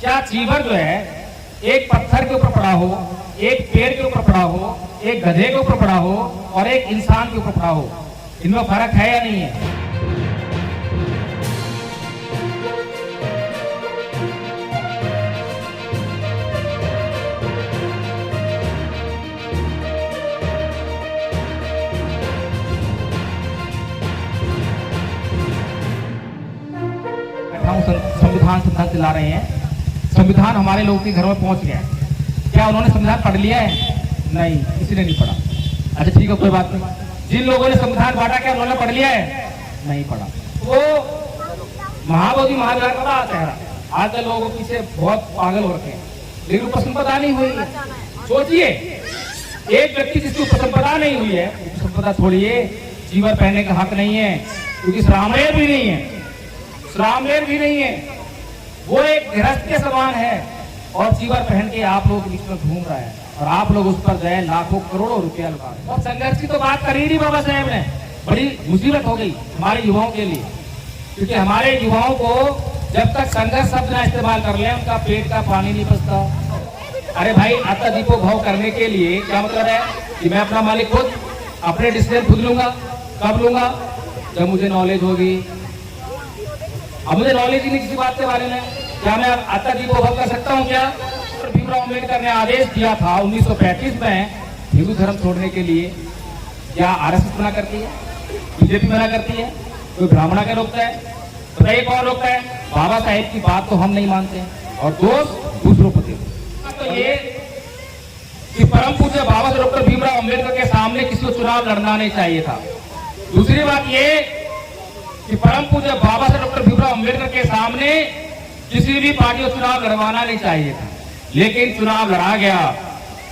क्या जीवन जो है एक पत्थर के ऊपर पड़ा हो, एक पेड़ के ऊपर पड़ा हो, एक गधे के ऊपर पड़ा हो और एक इंसान के ऊपर पड़ा हो, इनमें फर्क है या नहीं है? संविधान चला रहे हैं, संविधान हमारे लोगों के घर में पहुंच गया। क्या उन्होंने संविधान पढ़ लिया है? नहीं, किसी ने नहीं पढ़ा। अच्छा ठीक है, कोई बात नहीं। जिन लोगों ने संविधान बांटा, क्या उन्होंने पढ़ लिया है? नहीं पढ़ा। वो महाबोधि महाविहार का आता है। आज के लोगों पीछे बहुत पागल हो रखे हैं, लेकिन उपसंपदा नहीं हुई है। सोचिए, एक व्यक्ति जिसकी उपसंपदा नहीं हुई है, उपसंपदा छोड़िए, जीवन पहनने का हक नहीं है, क्योंकि श्रामलेर भी नहीं है, श्रामलेर भी नहीं है। वो एक गृहस्थ के समान है और जीवन पहन के आप लोगों के बीच में घूम रहा है और आप लोग उस पर जो है लाखों करोड़ों रुपया लगा रहे हैं। और संघर्ष की तो बात करी नहीं बाबा साहेब ने। बड़ी मुसीबत हो गई हमारे युवाओं के लिए, क्योंकि हमारे युवाओं को जब तक संघर्ष शब्द ना इस्तेमाल कर ले, उनका पेट का पानी नहीं बचता। अरे भाई, आता दीपो भाव करने के लिए क्या मतलब है कि मैं अपना मालिक खुद, अपने डिसीजन खुद लूंगा। कब लूंगा? जब मुझे नॉलेज होगी। अब मुझे नॉलेज ही नहीं किसी बात के बारे में, क्या मैं आता दीपो भाव कर सकता हूँ? क्या भीमराव अम्बेडकर ने आदेश दिया था 1935 में हिंदू धर्म छोड़ने के लिए? क्या आरएसएस मना करती है? बीजेपी मना करती है? कोई ब्राह्मणा क्या रोकता है? बताइए कौन रोकता है? बाबा साहेब की बात तो हम नहीं मानते हैं और दोस्त दूसरों को देते। तो ये कि परम पूज्य बाबा साहेब डॉक्टर भीमराव अम्बेडकर के सामने किसी को चुनाव लड़ना नहीं चाहिए था। दूसरी बात ये कि परम पूज्य बाबा साहेब डॉक्टर भीमराव अम्बेडकर के सामने किसी भी पार्टी को चुनाव लड़वाना नहीं चाहिए था, लेकिन चुनाव लड़ा गया,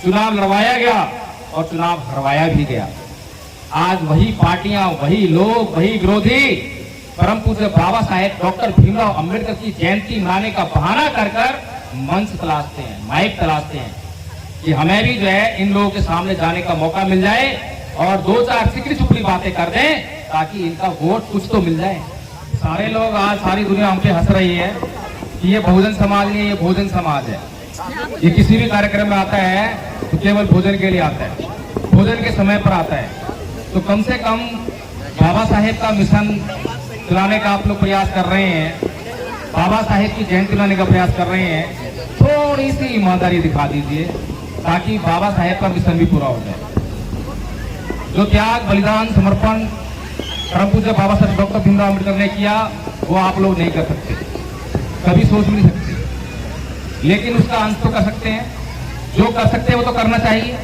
चुनाव लड़वाया गया और चुनाव हरवाया भी गया। आज वही पार्टियां, वही लोग, वही विरोधी परम पूज्य बाबा साहेब डॉक्टर भीमराव अम्बेडकर की जयंती मनाने का बहाना कर कर मंच तलाशते हैं, माइक तलाशते हैं कि हमें भी जो है इन लोगों के सामने जाने का मौका मिल जाए और दो चार सिकड़ी चुपड़ी बातें कर दें ताकि इनका वोट कुछ तो मिल जाए। सारे लोग, आज सारी दुनिया हम पे हंस रही है कि ये बहुजन समाज नहीं, ये भोजन समाज है। ये किसी भी कार्यक्रम में आता है तो केवल भोजन के लिए आता है, भोजन के समय पर आता है। तो कम से कम बाबा साहेब का मिशन चलाने का आप लोग प्रयास कर रहे हैं, बाबा साहेब की जयंती मनाने का प्रयास कर रहे हैं, थोड़ी सी ईमानदारी दिखा दीजिए ताकि बाबा साहेब का मिशन भी पूरा हो जाए। जो त्याग, बलिदान, समर्पण परम पूज्य बाबा साहेब डॉक्टर भीमराव अम्बेडकर ने किया, वो आप लोग नहीं कर सकते, कभी सोच भी नहीं सकते, लेकिन उसका अंश तो कर सकते हैं। जो कर सकते हैं वो तो करना चाहिए।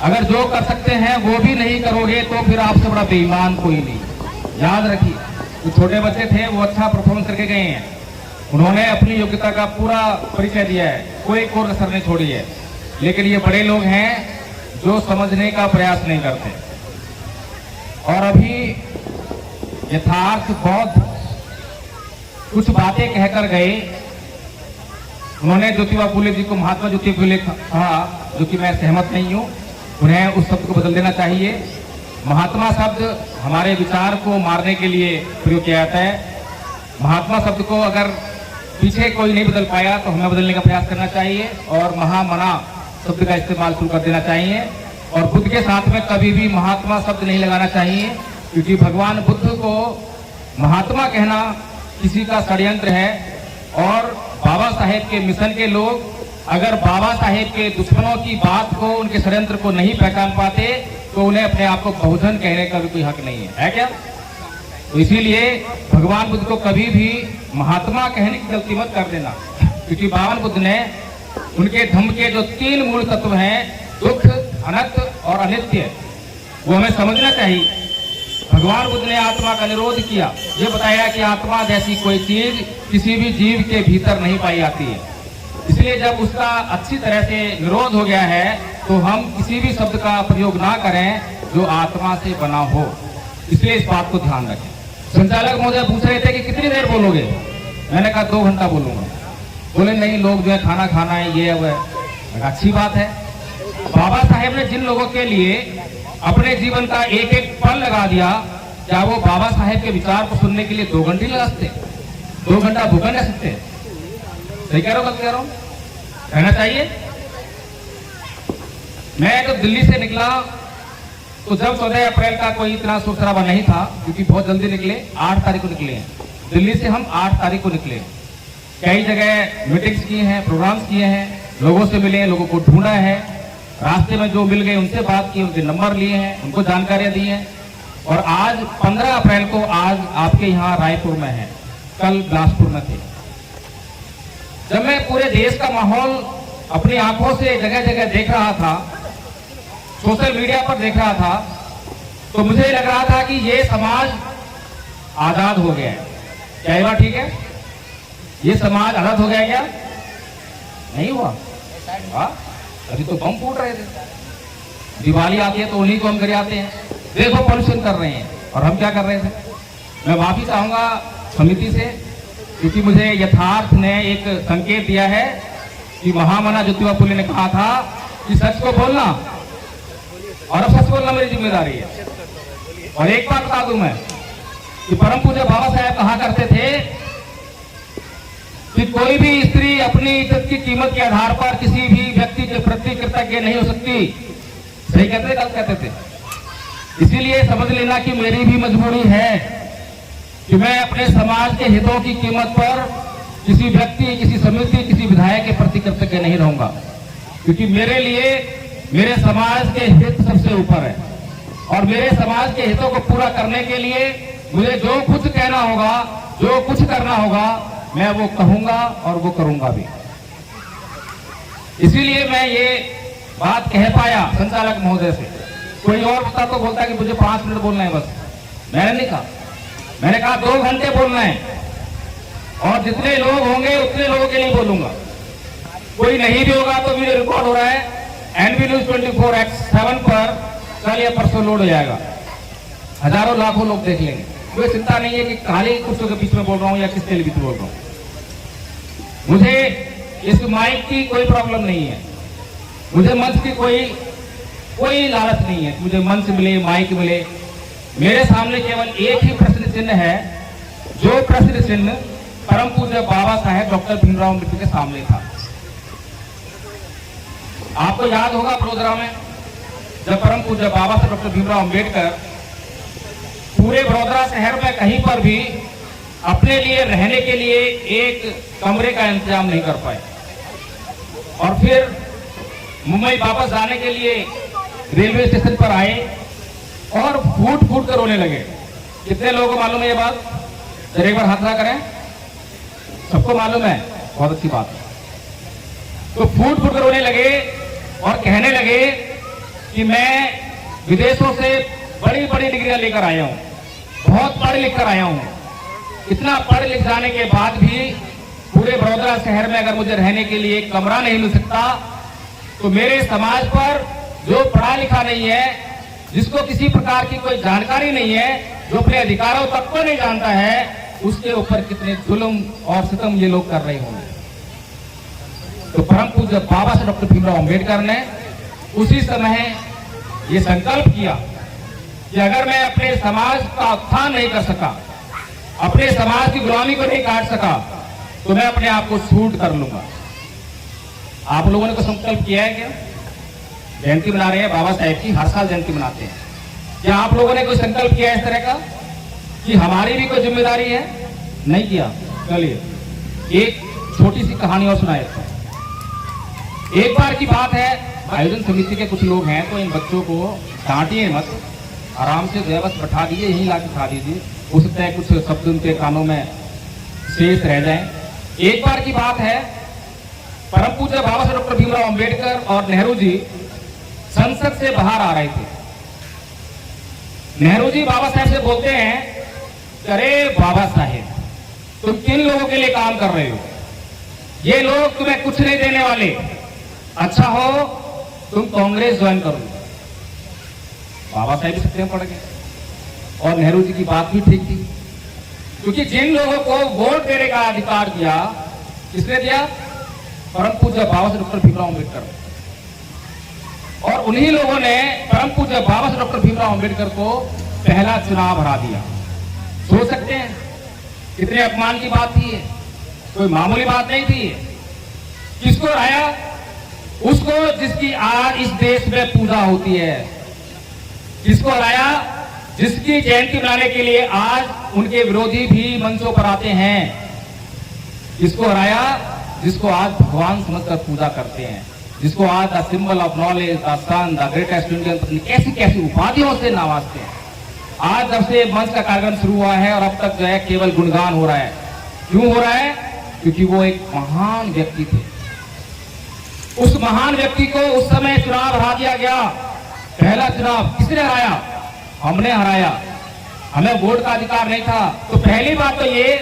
अगर जो कर सकते हैं वो भी नहीं करोगे तो फिर आपसे बड़ा बेईमान कोई नहीं। याद रखिए, जो छोटे बच्चे थे वो अच्छा परफॉर्मेंस करके गए हैं, उन्होंने अपनी योग्यता का पूरा परिचय दिया है, कोई कोर कसर नहीं छोड़ी है। लेकिन ये बड़े लोग हैं जो समझने का प्रयास नहीं करते और अभी यथार्थ बहुत कुछ बातें कहकर गए। उन्होंने ज्योतिबा फुले जी को महात्मा ज्योतिबा फुले कहा, जो कि मैं सहमत नहीं हूँ। उन्हें उस शब्द को बदल देना चाहिए। महात्मा शब्द हमारे विचार को मारने के लिए प्रयोग किया जाता है। महात्मा शब्द को अगर पीछे कोई नहीं बदल पाया तो हमें बदलने का प्रयास करना चाहिए और महामना शब्द का इस्तेमाल शुरू कर देना चाहिए। और बुद्ध के साथ में कभी भी महात्मा शब्द नहीं लगाना चाहिए, क्योंकि भगवान बुद्ध को महात्मा कहना किसी का षड्यंत्र है। और बाबा साहेब के मिशन के लोग अगर बाबा साहेब के दुश्मनों की बात को, उनके षड्यंत्र को नहीं पहचान पाते तो उन्हें अपने आप को बहुजन कहने का भी कोई हक नहीं है क्या? तो इसीलिए भगवान बुद्ध को कभी भी महात्मा कहने की गलती मत कर देना, क्योंकि भगवान बुद्ध ने उनके धम्म के जो 3 मूल तत्व हैं, दुख, अनंत और अनित्य, वो हमें समझना चाहिए। भगवान बुद्ध ने आत्मा का निरोध किया, ये बताया कि आत्मा जैसी कोई चीज किसी भी जीव के भीतर नहीं पाई जाती है। इसलिए जब उसका अच्छी तरह से निरोध हो गया है तो हम किसी भी शब्द का प्रयोग ना करें जो आत्मा से बना हो। इसलिए इस बात को ध्यान रखें। संचालक महोदय पूछ रहे थे कि कितनी देर बोलोगे? मैंने कहा 2 घंटा बोलूंगा। बोले नहीं, लोग जो है खाना खाना है, ये है। अच्छी बात है। बाबा साहेब ने जिन लोगों के लिए अपने जीवन का एक एक पल लगा दिया, क्या वो बाबा साहेब के विचार को सुनने के लिए 2 घंटे लगा सकते? 2 घंटा भूखा रह सकते? सही कह रहा हूँ, गलत कह रहा हूँ? रहना चाहिए। मैं जब दिल्ली से निकला तो जब 14 अप्रैल का कोई इतना शोर शराबा नहीं था, क्योंकि बहुत जल्दी निकले, 8 तारीख को निकले हैं दिल्ली से। हम 8 तारीख को निकले, कई जगह मीटिंग्स किए हैं, प्रोग्राम्स किए हैं, लोगों से मिले हैं, लोगों को ढूंढा है, रास्ते में जो मिल गए उनसे बात की, उनके नंबर लिए हैं, उनको जानकारियां दी हैं। और आज 15 अप्रैल को आज आपके यहाँ रायपुर में है, कल बिलासपुर में थे। जब मैं पूरे देश का माहौल अपनी आंखों से जगह जगह देख रहा था, सोशल मीडिया पर देख रहा था, तो मुझे लग रहा था कि ये समाज आजाद हो गया है। क्या ये बात ठीक है? ये समाज आजाद हो गया क्या? नहीं हुआ। अभी तो बम फूट रहे थे। दिवाली आती है तो उन्हीं को हम घर आते हैं, देखो पॉल्यूशन कर रहे हैं, और हम क्या कर रहे थे। मैं माफी चाहूंगा समिति से, क्योंकि मुझे यथार्थ ने एक संकेत दिया है कि महामना ज्योतिबा फुले ने कहा था कि सच को बोलना, और अब सच बोलना मेरी जिम्मेदारी है। और एक बात बता दूं मैं कि परम पूज्य बाबा साहब कहा करते थे कि कोई भी स्त्री अपनी इज्जत की कीमत के आधार पर किसी भी व्यक्ति के प्रति कृतज्ञ नहीं हो सकती। सही कहते थे, गलत कहते थे? इसीलिए समझ लेना कि मेरी भी मजबूरी है कि मैं अपने समाज के हितों की कीमत पर किसी व्यक्ति, किसी समिति, किसी विधायक के प्रति कृतज्ञ नहीं रहूंगा, क्योंकि मेरे लिए मेरे समाज के हित सबसे ऊपर है। और मेरे समाज के हितों को पूरा करने के लिए मुझे जो कुछ कहना होगा, जो कुछ करना होगा, मैं वो कहूंगा और वो करूंगा भी। इसीलिए मैं ये बात कह पाया संचालक महोदय से। कोई और होता तो बोलता कि मुझे 5 मिनट बोलना है बस, मैंने नहीं कहा। मैंने कहा 2 घंटे बोलना है, और जितने लोग होंगे उतने लोगों के लिए बोलूंगा। कोई नहीं भी होगा तो वीडियो रिकॉर्ड हो रहा है, एनबी न्यूज 24x7 पर कल या परसों लोड हो जाएगा, हजारों लाखों लोग देख लेंगे। कोई चिंता नहीं है कि खाली कुर्सियों के बीच में बोल रहा हूं या किसके लिए बीच बोल रहा हूं। मुझे इस माइक की कोई प्रॉब्लम नहीं है, मुझे मंच की कोई लालच नहीं है। मुझे मंच मिले, माइक मिले, मेरे सामने केवल एक ही प्रश्न चिन्ह है, जो प्रश्न चिन्ह परम पूज्य बाबा साहेब डॉक्टर भीमराव अम्बेडकर के सामने था। आपको याद होगा वडोदरा में जब परम पूज्य बाबा साहेब डॉक्टर भीमराव अम्बेडकर पूरे वडोदरा शहर में कहीं पर भी अपने लिए रहने के लिए एक कमरे का इंतजाम नहीं कर पाए, और फिर मुंबई वापस जाने के लिए रेलवे स्टेशन पर आए और फूट फूट कर रोने लगे। कितने लोगों को मालूम है ये बात? जरा एक बार हाथ ना करें। सबको मालूम है, बहुत अच्छी बात है। तो फूट फूट कर रोने लगे और कहने लगे कि मैं विदेशों से बड़ी बड़ी डिग्रियां लेकर आया हूं, बहुत पढ़ लिख कर आया हूं। इतना पढ़ लिख जाने के बाद भी पूरे वडोदरा शहर में अगर मुझे रहने के लिए एक कमरा नहीं मिल सकता, तो मेरे समाज पर जो पढ़ा लिखा नहीं है, जिसको किसी प्रकार की कोई जानकारी नहीं है, जो अपने अधिकारों तक को नहीं जानता है, उसके ऊपर कितने जुल्म और सितम ये लोग कर रहे होंगे। तो परम पूज्य बाबा साहेब डॉक्टर भीमराव अम्बेडकर ने उसी समय ये संकल्प किया कि अगर मैं अपने समाज का उत्थान नहीं कर सका, अपने समाज की गुलामी को नहीं काट सका, तो मैं अपने आप को शूट कर लूंगा। आप लोगों ने तो संकल्प किया है क्या? जयंती मना रहे हैं बाबा साहेब की, हर साल जयंती मनाते हैं। क्या आप लोगों ने कोई संकल्प किया इस तरह का कि हमारी भी कोई जिम्मेदारी है? नहीं किया। चलिए एक छोटी सी कहानी और सुनाए। एक बार की बात है, आयोजन समिति के कुछ लोग हैं, तो इन बच्चों को डांटिए मत, आराम से बस बैठा दीजिए, यहीं लाके खा दीजिए, हो सकता है कुछ शब्द उनके कानों में शेष रह जाएं। एक बार की बात है, परम पूज्य बाबा साहेब डॉक्टर भीमराव अम्बेडकर और नेहरू जी संसद से बाहर आ रहे थे। नेहरू जी बाबा साहेब से बोलते हैं, अरे बाबा साहेब, तुम किन लोगों के लिए काम कर रहे हो? ये लोग तुम्हें कुछ नहीं देने वाले, अच्छा हो तुम कांग्रेस ज्वाइन करो। बाबा साहेब सत्य में पड़ गए, और नेहरू जी की बात भी ठीक थी, क्योंकि जिन लोगों को वोट देने का अधिकार दिया, किसने दिया? परम पूज्य बाबा साहेब डॉक्टर भीमराव अम्बेडकर। और उन्हीं लोगों ने परम पूज्य बाबा साहेब डॉक्टर भीमराव अम्बेडकर को पहला चुनाव हरा दिया। सोच सकते हैं कितने अपमान की बात थी ये, कोई मामूली बात नहीं थी। किसको हराया? उसको जिसकी आज इस देश में पूजा होती है। किसको हराया? जिसकी जयंती मनाने के लिए आज उनके विरोधी भी मंचों पर आते हैं। किसको हराया? जिसको आज भगवान समझकर पूजा करते हैं, जिसको आज the symbol of knowledge, the sun, the greatest Indian, कैसी कैसी उपाधियों से नवाजते हैं। आज जब से मंच का कार्यक्रम शुरू हुआ है और अब तक जो है केवल गुणगान हो रहा है। क्यों हो रहा है? क्योंकि वो एक महान व्यक्ति थे। उस महान व्यक्ति को उस समय चुनाव हरा दिया गया। पहला चुनाव किसने हराया? हमने हराया। हमें वोट का अधिकार नहीं था। तो पहली बात तो ये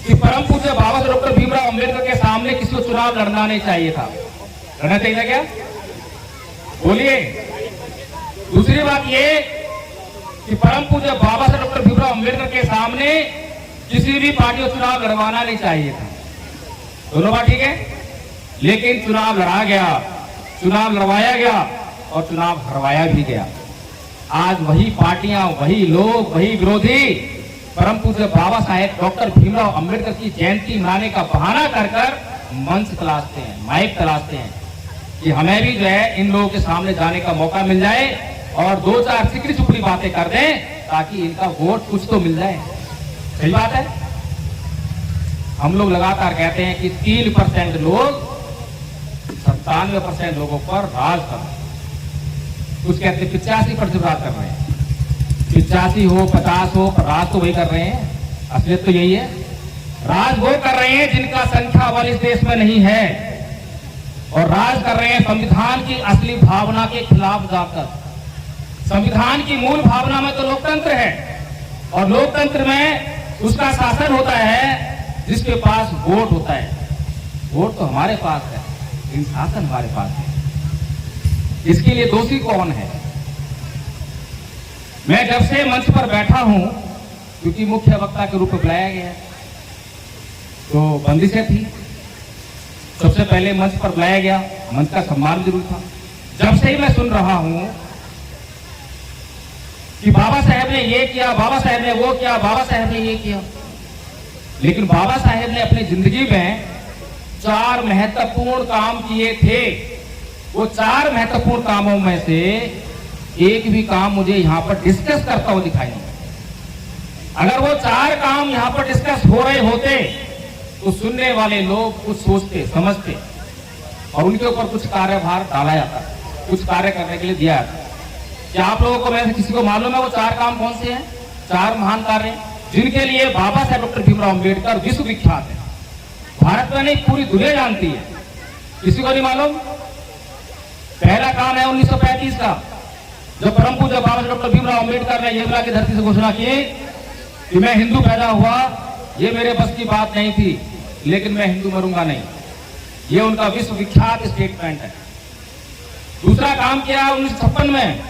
कि परम पूज्य बाबा साहब डॉक्टर भीमराव अंबेडकर के सामने किसी को चुनाव लड़ना नहीं चाहिए था। लड़ना चाहिए था क्या? बोलिए। दूसरी बात ये कि परम पूज्य बाबा साहब डॉक्टर भीमराव अंबेडकर के सामने किसी भी पार्टी को चुनाव लड़वाना नहीं चाहिए था। दोनों बात ठीक है। लेकिन चुनाव लड़ा गया, चुनाव लड़वाया गया और चुनाव हरवाया भी गया। आज वही पार्टियां, वही लोग, वही विरोधी परम पूज्य बाबा साहेब डॉक्टर भीमराव अंबेडकर की जयंती मनाने का बहाना कर कर मंच तलाशते हैं, माइक तलाशते हैं कि हमें भी जो है इन लोगों के सामने जाने का मौका मिल जाए और दो चार सिकड़ी चुपड़ी बातें कर दें ताकि इनका वोट कुछ तो मिल जाए। सही बात है। हम लोग लगातार कहते हैं कि 3% लोग 97% लोगों पर राज कर रहे हैं। कुछ कहते हैं 85% राज कर रहे हैं। 85 हो 50 हो, पर राज तो वही कर रहे हैं। असलियत तो यही है। राज वो कर रहे हैं जिनका संख्या बल इस देश में नहीं है, और राज कर रहे हैं संविधान की असली भावना के खिलाफ जाकर। संविधान की मूल भावना में तो लोकतंत्र है, और लोकतंत्र में उसका शासन होता है जिसके पास वोट होता है। वोट तो हमारे पास है, लेकिन शासन हमारे पास है। इसके लिए दोषी कौन है? मैं जब से मंच पर बैठा हूं, क्योंकि मुख्य वक्ता के रूप में बुलाया गया है, तो बंदिशें थी। सबसे पहले मंच पर बुलाया गया, मंच का सम्मान जरूर था। जब से ही मैं सुन रहा हूं कि बाबा साहेब ने ये किया, बाबा साहेब ने वो किया, बाबा साहेब ने ये किया, लेकिन बाबा साहेब ने अपनी जिंदगी में 4 महत्वपूर्ण काम किए थे। वो 4 महत्वपूर्ण कामों में से एक भी काम मुझे यहां पर डिस्कस करता हुआ दिखाई नहीं। अगर वो 4 काम यहां पर डिस्कस हो रहे होते तो सुनने वाले लोग कुछ सोचते, समझते और उनके ऊपर कुछ कार्यभार डाला जाता, कुछ कार्य करने के लिए दिया जाता। क्या आप लोगों को, में से किसी को मालूम है वो 4 काम कौन से हैं? 4 महान कार्य जिनके लिए बाबा साहेब डॉक्टर भीमराव अंबेडकर विश्व विख्यात है। भारत में नहीं, पूरी दुनिया जानती है। किसी को नहीं मालूम? पहला काम है 1935 का, जब परम पूज्य बाबा साहेब डॉक्टर भीमराव अंबेडकर ने यमुना की धरती से घोषणा की कि मैं हिंदू पैदा हुआ, ये मेरे बस की बात नहीं थी, लेकिन मैं हिंदू मरूंगा नहीं। ये उनका विश्व विख्यात स्टेटमेंट है। दूसरा काम किया 1956 में,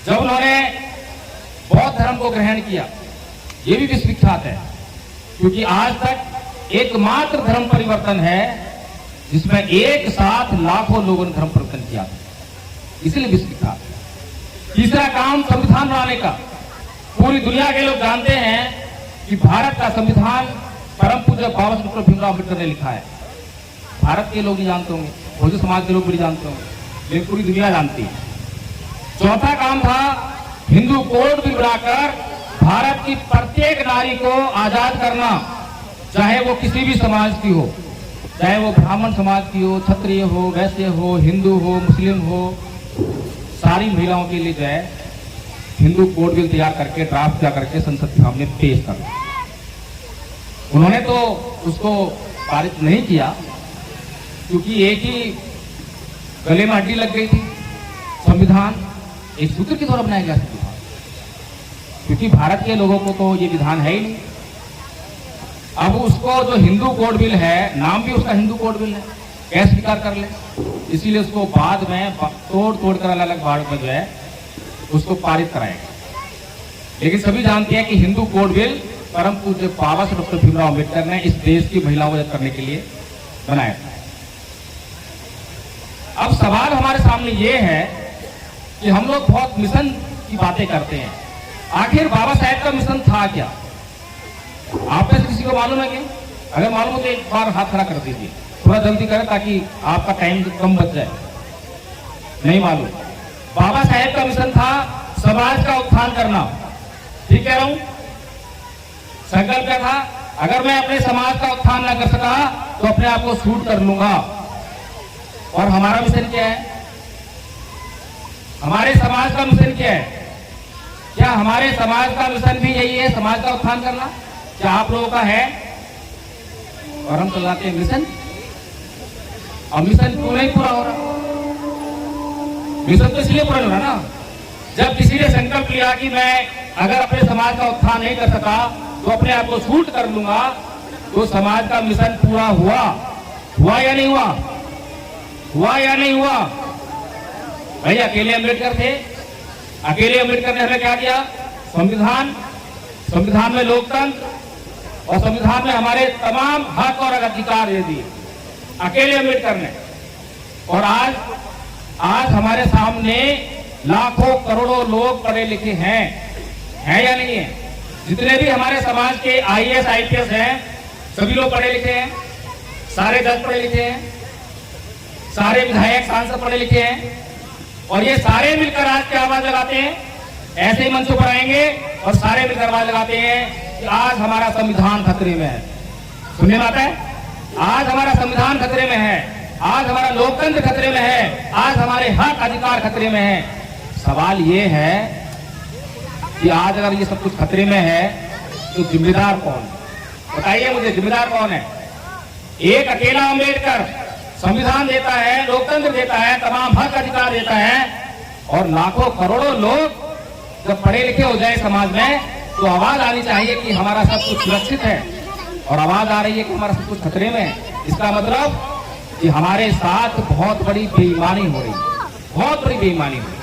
जब उन्होंने बौद्ध धर्म को ग्रहण किया। ये भी विश्व विख्यात है, क्योंकि आज तक एकमात्र धर्म परिवर्तन है जिसमें एक साथ लाखों लोगों ने धर्म परिवर्तन किया, इसलिए विश्व विख्यात है। तीसरा काम संविधान बनाने का। पूरी दुनिया के लोग जानते हैं कि भारत का संविधान परम पूज्य बाबा साहेब डॉक्टर भीमराव अम्बेडकर ने लिखा है। भारत के लोग नहीं जानते होंगे, बहुजन समाज के लोग भी नहीं जानते होंगे, लेकिन पूरी दुनिया जानती है। चौथा काम था हिंदू कोड बिल बनाकर भारत की प्रत्येक नारी को आजाद करना, चाहे वो किसी भी समाज की हो, चाहे वो ब्राह्मण समाज की हो, क्षत्रिय हो, वैश्य हो, हिंदू हो, मुस्लिम हो, सारी महिलाओं के लिए जो है हिंदू कोड बिल तैयार करके, ड्राफ्ट तैयार करके संसद के सामने पेश कर। उन्होंने तो उसको पारित नहीं किया, क्योंकि एक ही गले में हड्डी लग गई थी। संविधान एक सूत्र के द्वारा बनाया गया संविधान, क्योंकि भारत के लोगों को तो ये विधान है ही नहीं। अब उसको जो हिंदू कोड बिल है, नाम भी उसका हिंदू कोड बिल है, कैसे स्वीकार कर ले, इसीलिए उसको बाद में तोड़ कर अलग अलग भाग में जो है उसको पारित कराएगा। लेकिन सभी जानते हैं कि हिंदू कोड बिल परम पूज्य बाबा साहेब डॉक्टर भीमराव अंबेडकर ने इस देश की महिलाओं को मदद करने के लिए बनाया था। अब सवाल हमारे सामने ये है कि हम लोग बहुत मिशन की बातें करते हैं, आखिर बाबा साहेब का मिशन था क्या? आप में से किसी को मालूम है क्या? अगर मालूम हो तो एक बार हाथ खड़ा कर दीजिए, थोड़ा जल्दी करें ताकि आपका टाइम कम बच जाए। नहीं मालूम। बाबा साहेब का मिशन था समाज का उत्थान करना, ठीक कह रहा हूं? संकल्प क्या था? अगर मैं अपने समाज का उत्थान ना कर सका तो अपने आप को शूट कर लूंगा। और हमारा मिशन क्या है? हमारे समाज का मिशन क्या है? क्या हमारे समाज का मिशन भी यही है, समाज का उत्थान करना? क्या आप लोगों का है? और हम चलाते हैं मिशन, और मिशन क्यों नहीं पूरा हो रहा? मिशन तो इसलिए पूरा हो रहा ना, जब किसी ने संकल्प लिया कि मैं अगर अपने समाज का उत्थान नहीं कर सका तो अपने आप को शूट कर लूंगा, तो समाज का मिशन पूरा हुआ। हुआ या नहीं हुआ? हुआ या नहीं हुआ? भाई अकेले अम्बेडकर थे, अकेले अम्बेडकर ने हमें क्या दिया? संविधान, संविधान में लोकतंत्र और संविधान में हमारे तमाम हक और अधिकार दे दिए, अकेले अम्बेडकर ने। और आज हमारे सामने लाखों करोड़ों लोग पढ़े लिखे हैं या नहीं है? जितने भी हमारे समाज के आईएएस आईपीएस हैं, सभी लोग पढ़े लिखे हैं, सारे जज पढ़े लिखे हैं, सारे विधायक सांसद पढ़े लिखे हैं, और ये सारे मिलकर आज क्या आवाज लगाते हैं? ऐसे ही मंचों पर आएंगे और सारे मिलकर आवाज लगाते हैं कि आज हमारा संविधान खतरे में है। सुनने में आता है? आज हमारा संविधान खतरे में है, आज हमारा लोकतंत्र खतरे में है, आज हमारे हक अधिकार खतरे में है। सवाल ये है कि आज अगर ये सब कुछ खतरे में है तो जिम्मेदार कौन? बताइए मुझे, जिम्मेदार कौन है? एक अकेला अम्बेडकर संविधान देता है, लोकतंत्र देता है, तमाम हक अधिकार देता है, और लाखों करोड़ों लोग जब पढ़े लिखे हो जाए समाज में तो आवाज आनी चाहिए कि हमारा सब कुछ सुरक्षित है, और आवाज आ रही है कि हमारा सब कुछ खतरे में है। इसका मतलब कि हमारे साथ बहुत बड़ी बेईमानी हो रही है, बहुत बड़ी बेईमानी हो रही है।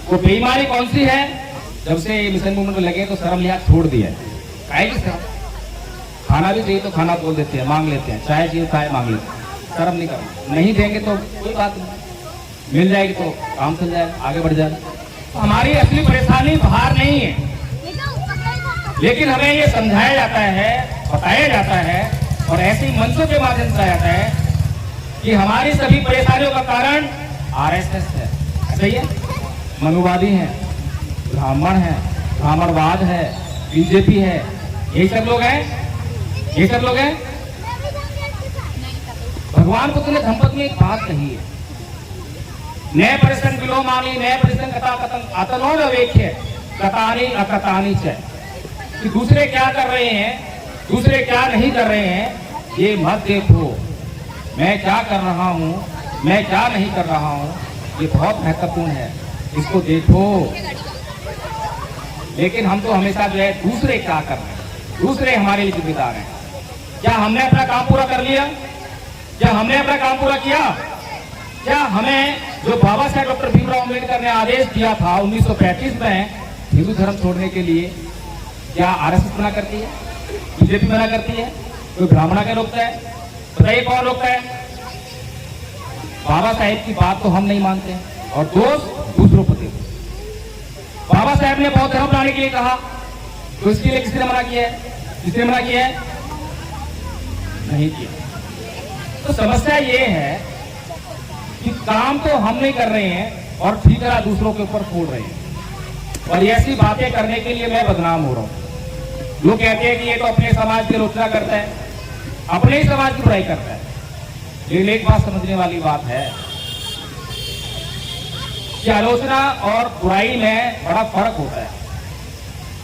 वो बेईमानी कौन सी है? जब से मिशन मूवमेंट में लगे तो शर्म लिहाज छोड़ दिया है। काहे की शर्म? खाना भी चाहिए तो खाना बोल देते हैं, मांग लेते हैं, चाय चाहिए चाय मांग लेते हैं, शर्म नहीं करना। नहीं देंगे तो कोई बात नहीं, मिल जाएगी तो काम चल जाएगा, आगे बढ़ जाएगा। हमारी असली परेशानी बाहर नहीं है, लेकिन हमें ये समझाया जाता है, बताया जाता है, और ऐसे ही मंचों के माध्यम से बताया जाता है कि हमारी सभी परेशानियों का कारण आरएसएस है, सही है, मनुवादी है, ब्राह्मण है, ब्राह्मणवाद है, बीजेपी है, यही सब लोग हैं, ये सब लोग हैं। भगवान बुद्ध ने धम्मपद में एक बात कही है, नए परिश्रम विलोमानी नए परिश्रम कथा कथन अतनोद अवेख्य कथानी अकथानी च, कि दूसरे क्या कर रहे हैं, दूसरे क्या नहीं कर रहे हैं, ये मत देखो, मैं क्या कर रहा हूँ, मैं क्या नहीं कर रहा हूँ, ये बहुत महत्वपूर्ण है, इसको देखो। लेकिन हम तो हमेशा जो है दूसरे क्या कर रहे हैं, दूसरे हमारे लिए जिम्मेदार हैं। क्या हमने अपना काम पूरा कर लिया? क्या हमने अपना काम पूरा किया? क्या हमें जो बाबा साहेब डॉक्टर भीमराव अम्बेडकर ने आदेश दिया था 1935 में हिंदू धर्म छोड़ने के लिए, क्या आरएसएस मना करती है, बीजेपी मना करती है, कोई ब्राह्मणा के रोकता है? बताइए कौन रोकता है? बाबा साहेब की बात तो हम नहीं मानते हैं और दोष दूसरों पर देते। बाबा साहेब ने बौद्ध धर्म बनाने के लिए कहा, तो इसके लिए किसने मना किया है? किसने मना किया है? नहीं किया। तो समस्या ये है कि काम तो हम नहीं कर रहे हैं और ठीकरा दूसरों के ऊपर फोड़ रहे हैं, और ऐसी बातें करने के लिए मैं बदनाम हो रहा हूं। लोग कहते हैं कि ये तो अपने समाज की आलोचना करता है, अपने ही समाज की बुराई करता है। लेकिन एक बात समझने वाली बात है कि आलोचना और बुराई में बड़ा फर्क होता है।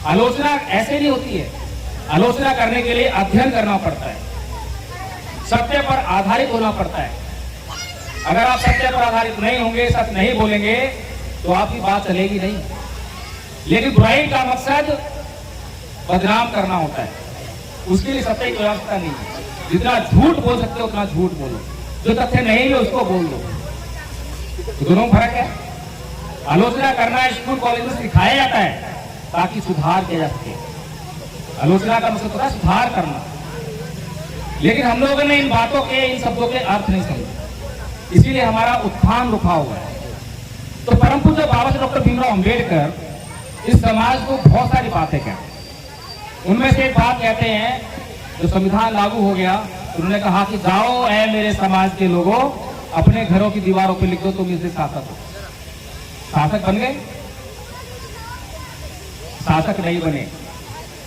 आलोचना ऐसे नहीं होती है, आलोचना करने के लिए अध्ययन करना पड़ता है, सत्य पर आधारित होना पड़ता है। अगर आप सत्य पर आधारित नहीं होंगे, सत्य नहीं बोलेंगे, तो आपकी बात चलेगी नहीं। लेकिन बुराई का मकसद बदनाम करना होता है, उसके लिए सत्य की आवश्यकता नहीं है। जितना झूठ बोल सकते हो उतना झूठ बोलो, जो तथ्य नहीं है उसको बोल दो। तो दोनों में फर्क है। आलोचना करना स्कूल कॉलेज में सिखाया जाता है ताकि सुधार किया जा सके। आलोचना का मकसद होता है सुधार करना, लेकिन हम लोगों ने इन बातों के, इन शब्दों के अर्थ नहीं समझे, इसीलिए हमारा उत्थान रुका हुआ है। तो परम पूज्य बाबा साहेब डॉक्टर भीमराव अम्बेडकर इस समाज को बहुत सारी बातें कहते हैं। उनमें से एक बात कहते हैं, जो संविधान लागू हो गया, उन्होंने कहा कि जाओ ऐ मेरे समाज के लोगों, अपने घरों की दीवारों पे लिख दो तुम इससे शासक हो। शासक बन गए? शासक नहीं बने।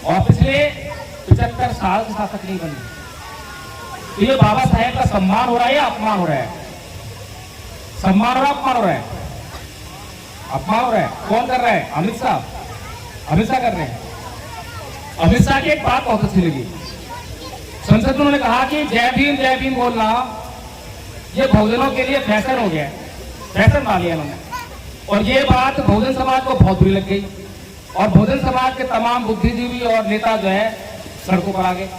और पिछले 75 साल से शासक नहीं बने। तो ये बाबा साहेब का सम्मान हो रहा है या अपमान हो रहा है? सम्मान हो रहा है, अपमान हो रहा है? अपमान हो रहा है। कौन कर रहा है? अमित शाह। अमित शाह कर रहे हैं। अमित शाह की एक बात बहुत अच्छी लगी, संसद में उन्होंने कहा कि जय भीम बोलना ये बहुजनों के लिए फैशन हो गया, फैशन मान लिया उन्होंने। और ये बात बहुजन समाज को बहुत बुरी लग गई और बहुजन समाज के तमाम बुद्धिजीवी और नेता जो है सड़कों पर आ गए।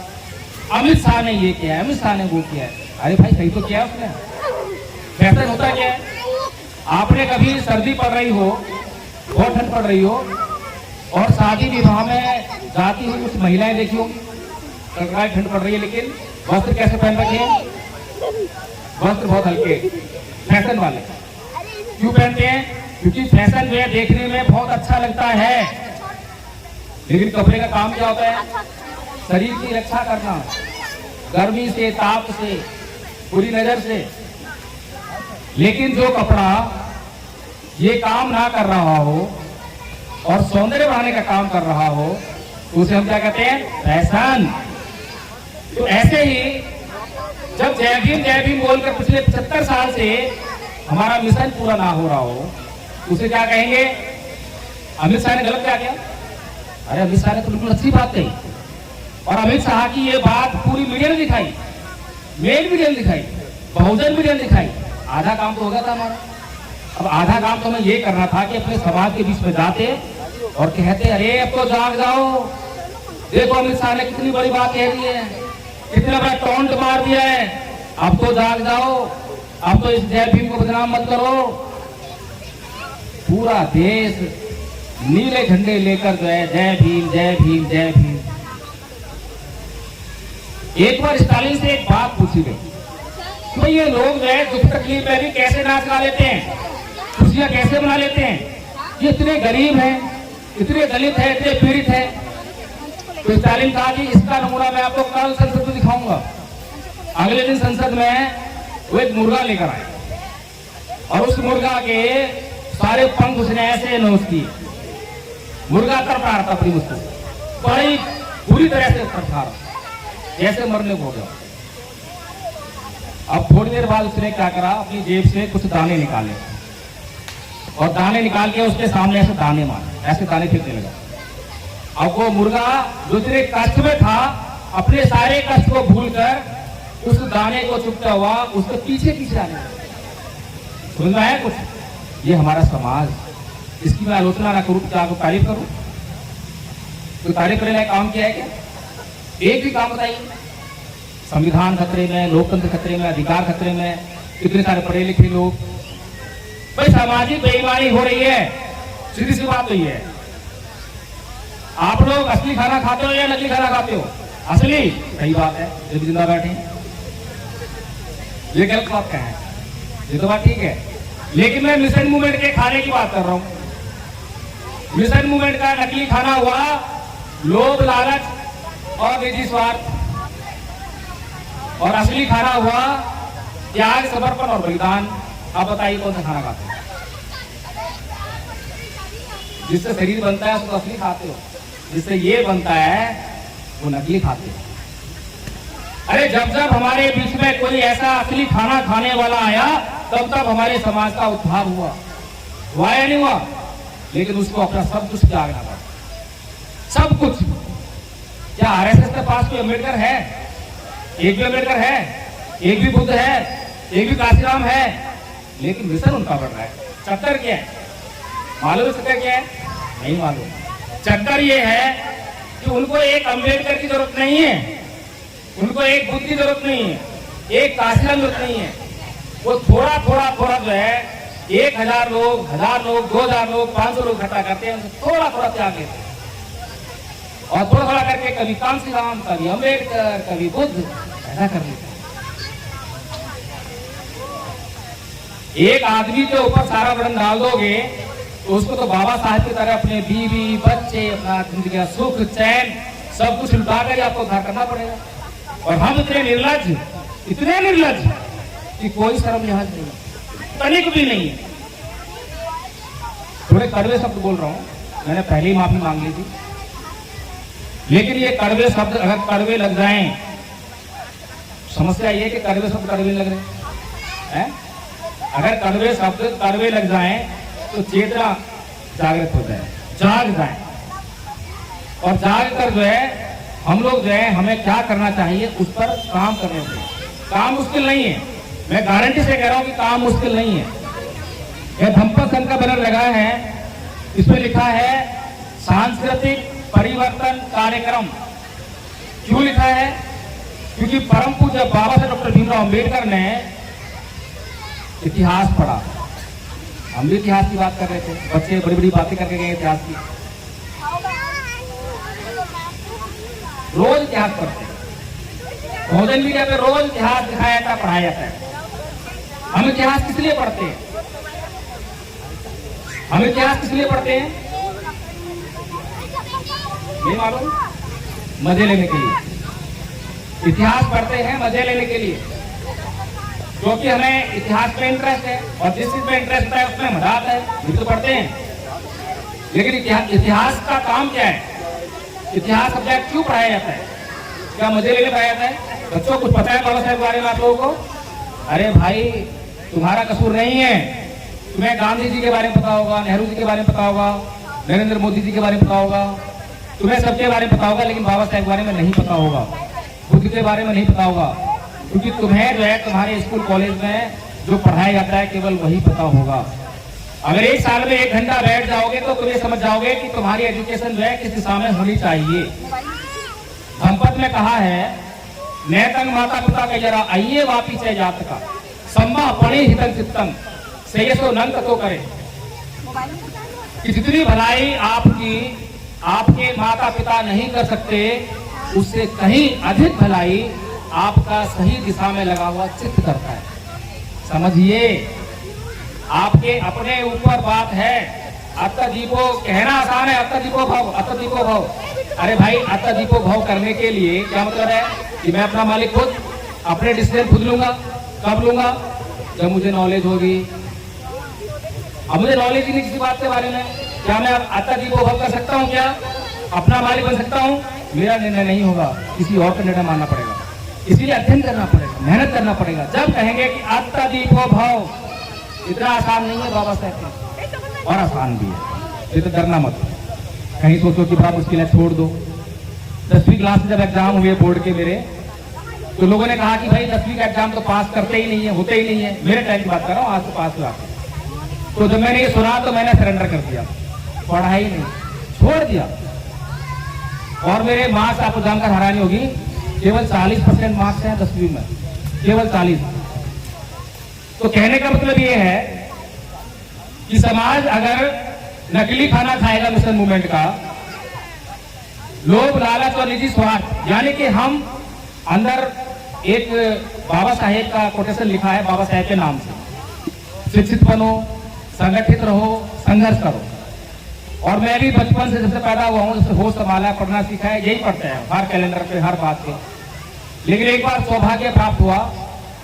अमित शाह ने ये किया है, अमित शाह ने वो किया है। अरे भाई सही तो किया उसने। फैशन होता क्या है? आपने कभी सर्दी पड़ रही हो, बहुत ठंड पड़ रही हो और शादी विवाह में जाती हुई कुछ महिलाएं देखी होंगी, कड़कड़ाई ठंड पड़ रही है, लेकिन वस्त्र कैसे पहन रखे हैं? वस्त्र बहुत हल्के, फैशन वाले। क्यों पहनते हैं? क्योंकि फैशन में देखने में बहुत अच्छा लगता है, लेकिन कपड़े का काम क्या होता है? शरीर की रक्षा करना, गर्मी से, ताप से, बुरी नजर से। लेकिन जो कपड़ा ये काम ना कर रहा हो और सौंदर्य बढ़ाने का काम कर रहा हो, तो उसे हम क्या कहते हैं? फैशन। तो ऐसे ही जब जय भीम बोलकर पिछले 75 साल से हमारा मिशन पूरा ना हो रहा हो, उसे क्या कहेंगे? अमित शाह ने गलत क्या किया? अरे अमित शाह ने तो बिल्कुल अच्छी बात कही और अमित शाह की ये बात पूरी मीडिया ने दिखाई, मेन मीडिया ने दिखाई, बहुजन मीडिया ने दिखाई। आधा काम तो हो गया था हमारा। अब आधा काम तो हमें ये करना था कि अपने समाज के बीच में जाते और कहते अरे अब तो जाग जाओ, देखो अमित शाह ने कितनी बड़ी बात कह दी है, कितना बड़ा टॉन्ट मार दिया है, अब तो जाग जाओ, अब तो इस जय भीम को बदनाम मत करो। पूरा देश नीले झंडे लेकर जो है जय भीम जय भीम जय भीम। एक बार स्टालिन से एक बात पूछी गई, तो ये लोग जो है दुख तकलीफ में भी कैसे नाच गा लेते हैं, खुशियां कैसे मना लेते हैं? ये इतने गरीब हैं, इतने दलित है, इतने पीड़ित है। तो स्टालिन कहा कि इसका नमूना मैं आपको कल संसद में दिखाऊंगा। अगले दिन संसद में वो एक मुर्गा लेकर आए और उस मुर्गा के सारे पंख उसने ऐसे नोच किए। मुर्गा तर रहा था अपनी मुझको, बड़ी बुरी तरह से तर रहा, जैसे मरने को हो गया। अब थोड़ी देर बाद उसने क्या करा, अपनी जेब से कुछ दाने निकाले और दाने निकाल के उसके सामने ऐसे दाने मारे, ऐसे दाने फेंकने लगा। अब वो मुर्गा जो इतने कष्ट में था, अपने सारे कष्ट को भूलकर उस दाने को चुपता हुआ उसके पीछे पीछे आने लगा। समझ में आया कुछ? ये हमारा समाज, इसकी मैं आलोचना ना करूं तो आपको तारीफ करूं? तो तारीफ करने लायक काम किया है क्या? एक भी काम बताइए। संविधान खतरे में, लोकतंत्र खतरे में, अधिकार खतरे में, इतने सारे पढ़े लिखे लोग। भाई सामाजिक बेईमानी हो रही है, सीधी सी बात हुई है। आप लोग असली खाना खाते हो या नकली खाना खाते हो? असली, सही बात है, जब जिंदा बैठे। ये गलत बात क्या है? ये तो बात ठीक है, लेकिन मैं मिशन मूवमेंट के खाने की बात कर रहा हूं। मिशन मूवमेंट का नकली खाना हुआ लोभ, लालच और निजी स्वार्थ, और असली खाना हुआ त्याग, समर्पण और बलिदान। आप बताइए कौन सा खाना खाते हो? जिससे शरीर बनता है उसको असली खाते हो, जिससे ये बनता है वो नकली खाते हो। अरे जब जब हमारे बीच में कोई ऐसा असली खाना खाने वाला आया, तब तब हमारे समाज का उद्धार हुआ या नहीं हुआ? लेकिन उसको अपना सब कुछ त्यागना पड़ा, सब कुछ। क्या आरएसएस के पास कोई अम्बेडकर है? एक भी अम्बेडकर है? एक भी बुद्ध है? एक भी काशीराम है? लेकिन मिशन उनका बढ़ रहा है। चक्कर क्या है मालूम? चक्कर क्या है? नहीं मालूम। चक्कर ये है कि उनको एक अम्बेडकर की जरूरत नहीं है, उनको एक बुद्ध की जरूरत नहीं है, एक काशीराम जरूरत नहीं है। वो थोड़ा थोड़ा थोड़ा जो है 1000 लोग, 1000 लोग, 2000 लोग, 500 लोग इकट्ठा करते हैं, उनसे थोड़ा थोड़ा त्याग लेते हैं और थोड़ा थोड़ा करके कभी कांशीराम, कभी अम्बेडकर, कभी बुद्ध, ऐसा कर लेते हैं। एक आदमी के ऊपर सारा बर्डन डाल दोगे तो उसको तो बाबा साहब की तरह अपने बीवी, बच्चे, अपना जिंदगी का सुख, चैन सब कुछ लुटा कर आपको उद्धार करना पड़ेगा। और हम इतने निर्लज कि कोई शर्म लिहाज नहीं, तनिक भी नहीं है। थोड़े कड़वे शब्द बोल रहा हूं, मैंने पहले ही माफी मांग ली थी, लेकिन ये कड़वे शब्द अगर कड़वे लग जाएं, समस्या ये कि कड़वे शब्द कड़वे लग रहे हैं। अगर कड़वे शब्द कड़वे लग जाएं तो चेतना जागृत हो जाए, जाग जाए, और जाग कर जो है हम लोग जो है हमें क्या करना चाहिए उस पर काम करने चाहिए। काम मुश्किल नहीं है, मैं गारंटी से कह रहा हूं कि काम मुश्किल नहीं है। यह धम्पक संघ का बैनर लगा है, इसमें लिखा है सांस्कृतिक परिवर्तन कार्यक्रम। क्यों लिखा है? क्योंकि परम पूज्य बाबा साहब डॉक्टर भीमराव अंबेडकर ने इतिहास पढ़ा। हम भी इतिहास की बात कर रहे थे, बच्चे बड़ी बड़ी बातें करके गए इतिहास की। रोज इतिहास पढ़ते हैं, भोजन मीडिया पे रोज इतिहास दिखाया जाता है, पढ़ाया जाता है। हम इतिहास किस लिए पढ़ते हैं? हम इतिहास किस लिए पढ़ते हैं? नहीं मालूम? मजे लेने के लिए इतिहास पढ़ते हैं, मजे लेने के लिए, क्योंकि हमें इतिहास में इंटरेस्ट है और जिस चीज में इंटरेस्ट है उसमें मजा आता है, ये तो पढ़ते हैं। लेकिन इतिहास का काम क्या है? इतिहास सब्जेक्ट क्यों पढ़ाया जाता है? क्या मजे लेने पढ़ाया जाता है? बच्चों कुछ पता है बाबा साहब के बारे में आप लोगों को? अरे भाई, तुम्हारा कसूर नहीं है। तुम्हें गांधी जी के बारे में पता होगा, नेहरू जी के बारे में पता होगा, नरेंद्र मोदी जी के बारे में पता होगा, तुम्हें सबके बारे में पता होगा, लेकिन बाबा साहब के बारे में नहीं पता होगा, बुद्ध के बारे में नहीं पता होगा, क्योंकि तुम्हें जो है तुम्हारे स्कूल कॉलेज में जो पढ़ाया जाता है केवल वही पता होगा। अगर एक साल में 1 घंटा बैठ जाओगे तो तुम्हें समझ जाओगे कि तुम्हारी एजुकेशन जो है किस दिशा में होनी चाहिए। धम्पद में कहा है, नैतंग माता पिता का जरा आइए वापी से जात का सम्मा पड़े हितन चित्तम से ये सो नंत तो करे, कि जितनी भलाई आपके माता पिता नहीं कर सकते, उससे कहीं अधिक भलाई आपका सही दिशा में लगा हुआ चित्त करता है। समझिए, आपके अपने ऊपर बात है। अत्ता दीपो कहना आसान है, अत्ता दीपो भाव, अत्ता दीपो भाव। अरे भाई, अत्ता दीपो भाव करने के लिए क्या मतलब है कि मैं अपना मालिक खुद अपने डिसीजन खुद लूंगा। कब लूंगा? जब मुझे नॉलेज होगी। अब मुझे नॉलेज ही नहीं किसी बात के बारे में, क्या मैं अत्ता दीपो भाव कर सकता हूँ? क्या अपना मालिक बन सकता हूँ? मेरा निर्णय नहीं होगा, किसी और का निर्णय मानना पड़ेगा। इसीलिए अध्ययन करना पड़ेगा, मेहनत करना पड़ेगा। जब कहेंगे कि अत्ता दीपो भाव, इतना आसान नहीं है बाबा साहब का, और आसान भी है। ये तो डरना मत, कहीं सोचो कि बड़ा मुश्किल है, छोड़ दो। 10वीं क्लास में जब एग्जाम हुए बोर्ड के मेरे, तो लोगों ने कहा कि भाई 10वीं का एग्जाम तो पास करते ही नहीं है, होते ही नहीं है। मेरे टाइम की बात कर रहा हूँ, आज तो पास हुआ। तो जब मैंने ये सुना तो मैंने सरेंडर कर दिया, पढ़ा ही नहीं, छोड़ दिया। और मेरे मार्क्स आपको जानकर हैरानी होगी, केवल 40% मार्क्स हैं 10वीं में, केवल 40। तो कहने का मतलब ये है कि समाज अगर नकली खाना खाएगा मिशन मूवमेंट का, लोभ लालच और निजी स्वार्थ, यानी कि हम अंदर एक बाबा साहेब का कोटेशन लिखा है बाबा साहेब के नाम से, शिक्षित बनो, संगठित रहो, संघर्ष करो। और मैं भी बचपन से जब से पैदा हुआ हूँ, जब से होश संभाला, पढ़ना सीखा है, यही पढ़ते हैं हर कैलेंडर पे, हर बात पे। लेकिन एक बार सौभाग्य प्राप्त हुआ,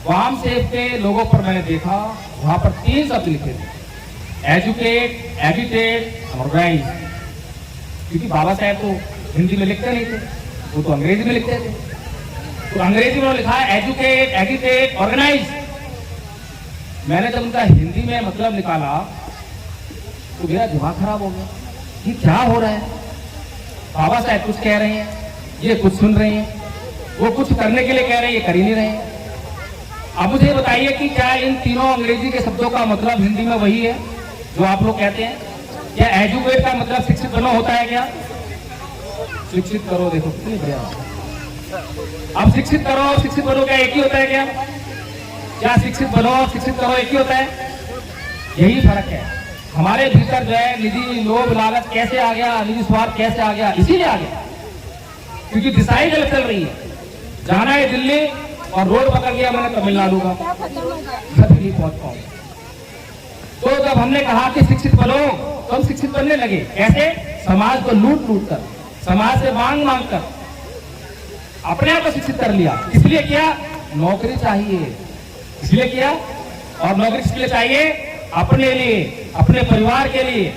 वाम सेब के लोगों पर मैंने देखा, वहां पर 3 शब्द लिखे थे, एजुकेट, एजुकेट, ऑर्गेनाइज। क्योंकि बाबा साहब तो हिंदी में लिखते नहीं थे, वो तो अंग्रेजी में लिखते थे। तो अंग्रेजी में लिखा है एजुकेट, एजुकेट, ऑर्गेनाइज। मैंने जब उनका हिंदी में मतलब निकाला तो मेरा दिमाग खराब हो गया, ये क्या हो रहा है? बाबा साहब कुछ कह रहे हैं, ये कुछ सुन रहे हैं, वो कुछ करने के लिए कह रहे हैं, ये कर ही नहीं रहे हैं। अब मुझे बताइए कि क्या इन तीनों अंग्रेजी के शब्दों का मतलब हिंदी में वही है जो आप लोग कहते हैं? क्या एजुकेट का मतलब शिक्षित बनो होता है? क्या शिक्षित करो, देखो कितनी बढ़िया। अब शिक्षित करो और शिक्षित बनो क्या एक ही होता है? क्या शिक्षित बनो और शिक्षित करो एक ही होता है? यही फर्क है। हमारे भीतर जो है निजी लोभ लालच कैसे आ गया, निजी स्वार्थ कैसे आ गया? इसीलिए आ गया क्योंकि दिशाएं गलत चल रही है। जाना है दिल्ली और रोड पकड़ लिया मैंने तमिलनाडु का, दिल्ली पहुंच पाऊं। तो जब हमने कहा कि शिक्षित बनो, तो हम शिक्षित बनने लगे। कैसे? समाज को लूट लूट कर, समाज से मांग मांग कर। अपने आप को शिक्षित कर लिया। इसलिए किया, नौकरी चाहिए, इसलिए किया। और नौकरी किसके लिए चाहिए? अपने लिए, अपने परिवार के लिए,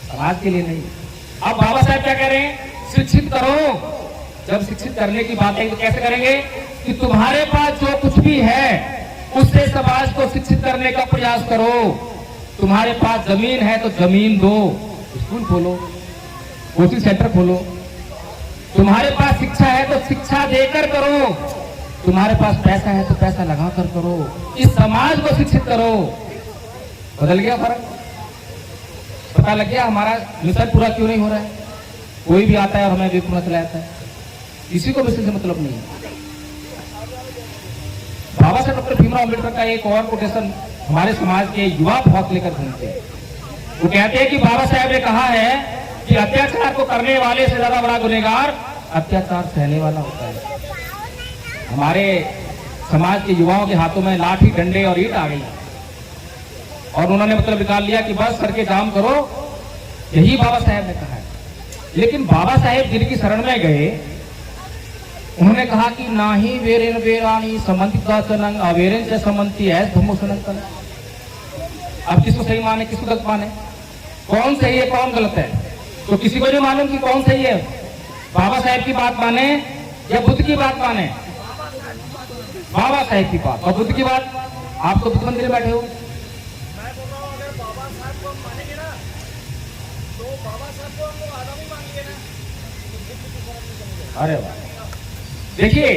समाज के लिए नहीं। अब बाबा साहब क्या कह रहे हैं? शिक्षित करो। जब शिक्षित करने की बात है तो कैसे करेंगे? कि तुम्हारे पास जो कुछ भी है उससे समाज को शिक्षित करने का प्रयास करो। तुम्हारे पास जमीन है तो जमीन दो, स्कूल खोलो, कोचिंग सेंटर खोलो। तुम्हारे पास शिक्षा है तो शिक्षा देकर करो। तुम्हारे पास पैसा है तो पैसा लगाकर करो। इस समाज को शिक्षित करो। बदल गया फर्क, पता लग गया हमारा मिशन पूरा क्यों नहीं हो रहा है। कोई भी आता है और हमें बेवकूफ चला जाता है, किसी को मिशन से मतलब नहीं है। बाबा साहब डॉक्टर भीमराव अम्बेडकर का एक और कोटेशन हमारे समाज के युवा बहुत लेकर घूमते हैं। वो कहते हैं कि बाबा साहब ने कहा है कि अत्याचार को करने वाले से ज्यादा बड़ा गुनहगार अत्याचार सहने वाला होता है। हमारे समाज के युवाओं के हाथों में लाठी, डंडे और ईंट आ गई और उन्होंने मतलब निकाल लिया कि बस करके काम करो, यही बाबा साहब ने कहा है। लेकिन बाबा साहब जिनकी शरण में गए, उन्होंने कहा कि ना ही वेरेन वेरानी समन्तिकाचनंग अवेरेन से समन्ति है धम्मोसनंतन। अब किसको सही माने, किसको गलत माने? कौन सही है, कौन गलत है? तो किसी को नहीं मालूम कि कौन सही है। बाबा साहब की बात माने या बुद्ध की बात माने? बाबा साहब की बात। और बुद्ध की बात? आप तो बुद्ध मंदिर में बैठे हो। अरे वाह, देखिए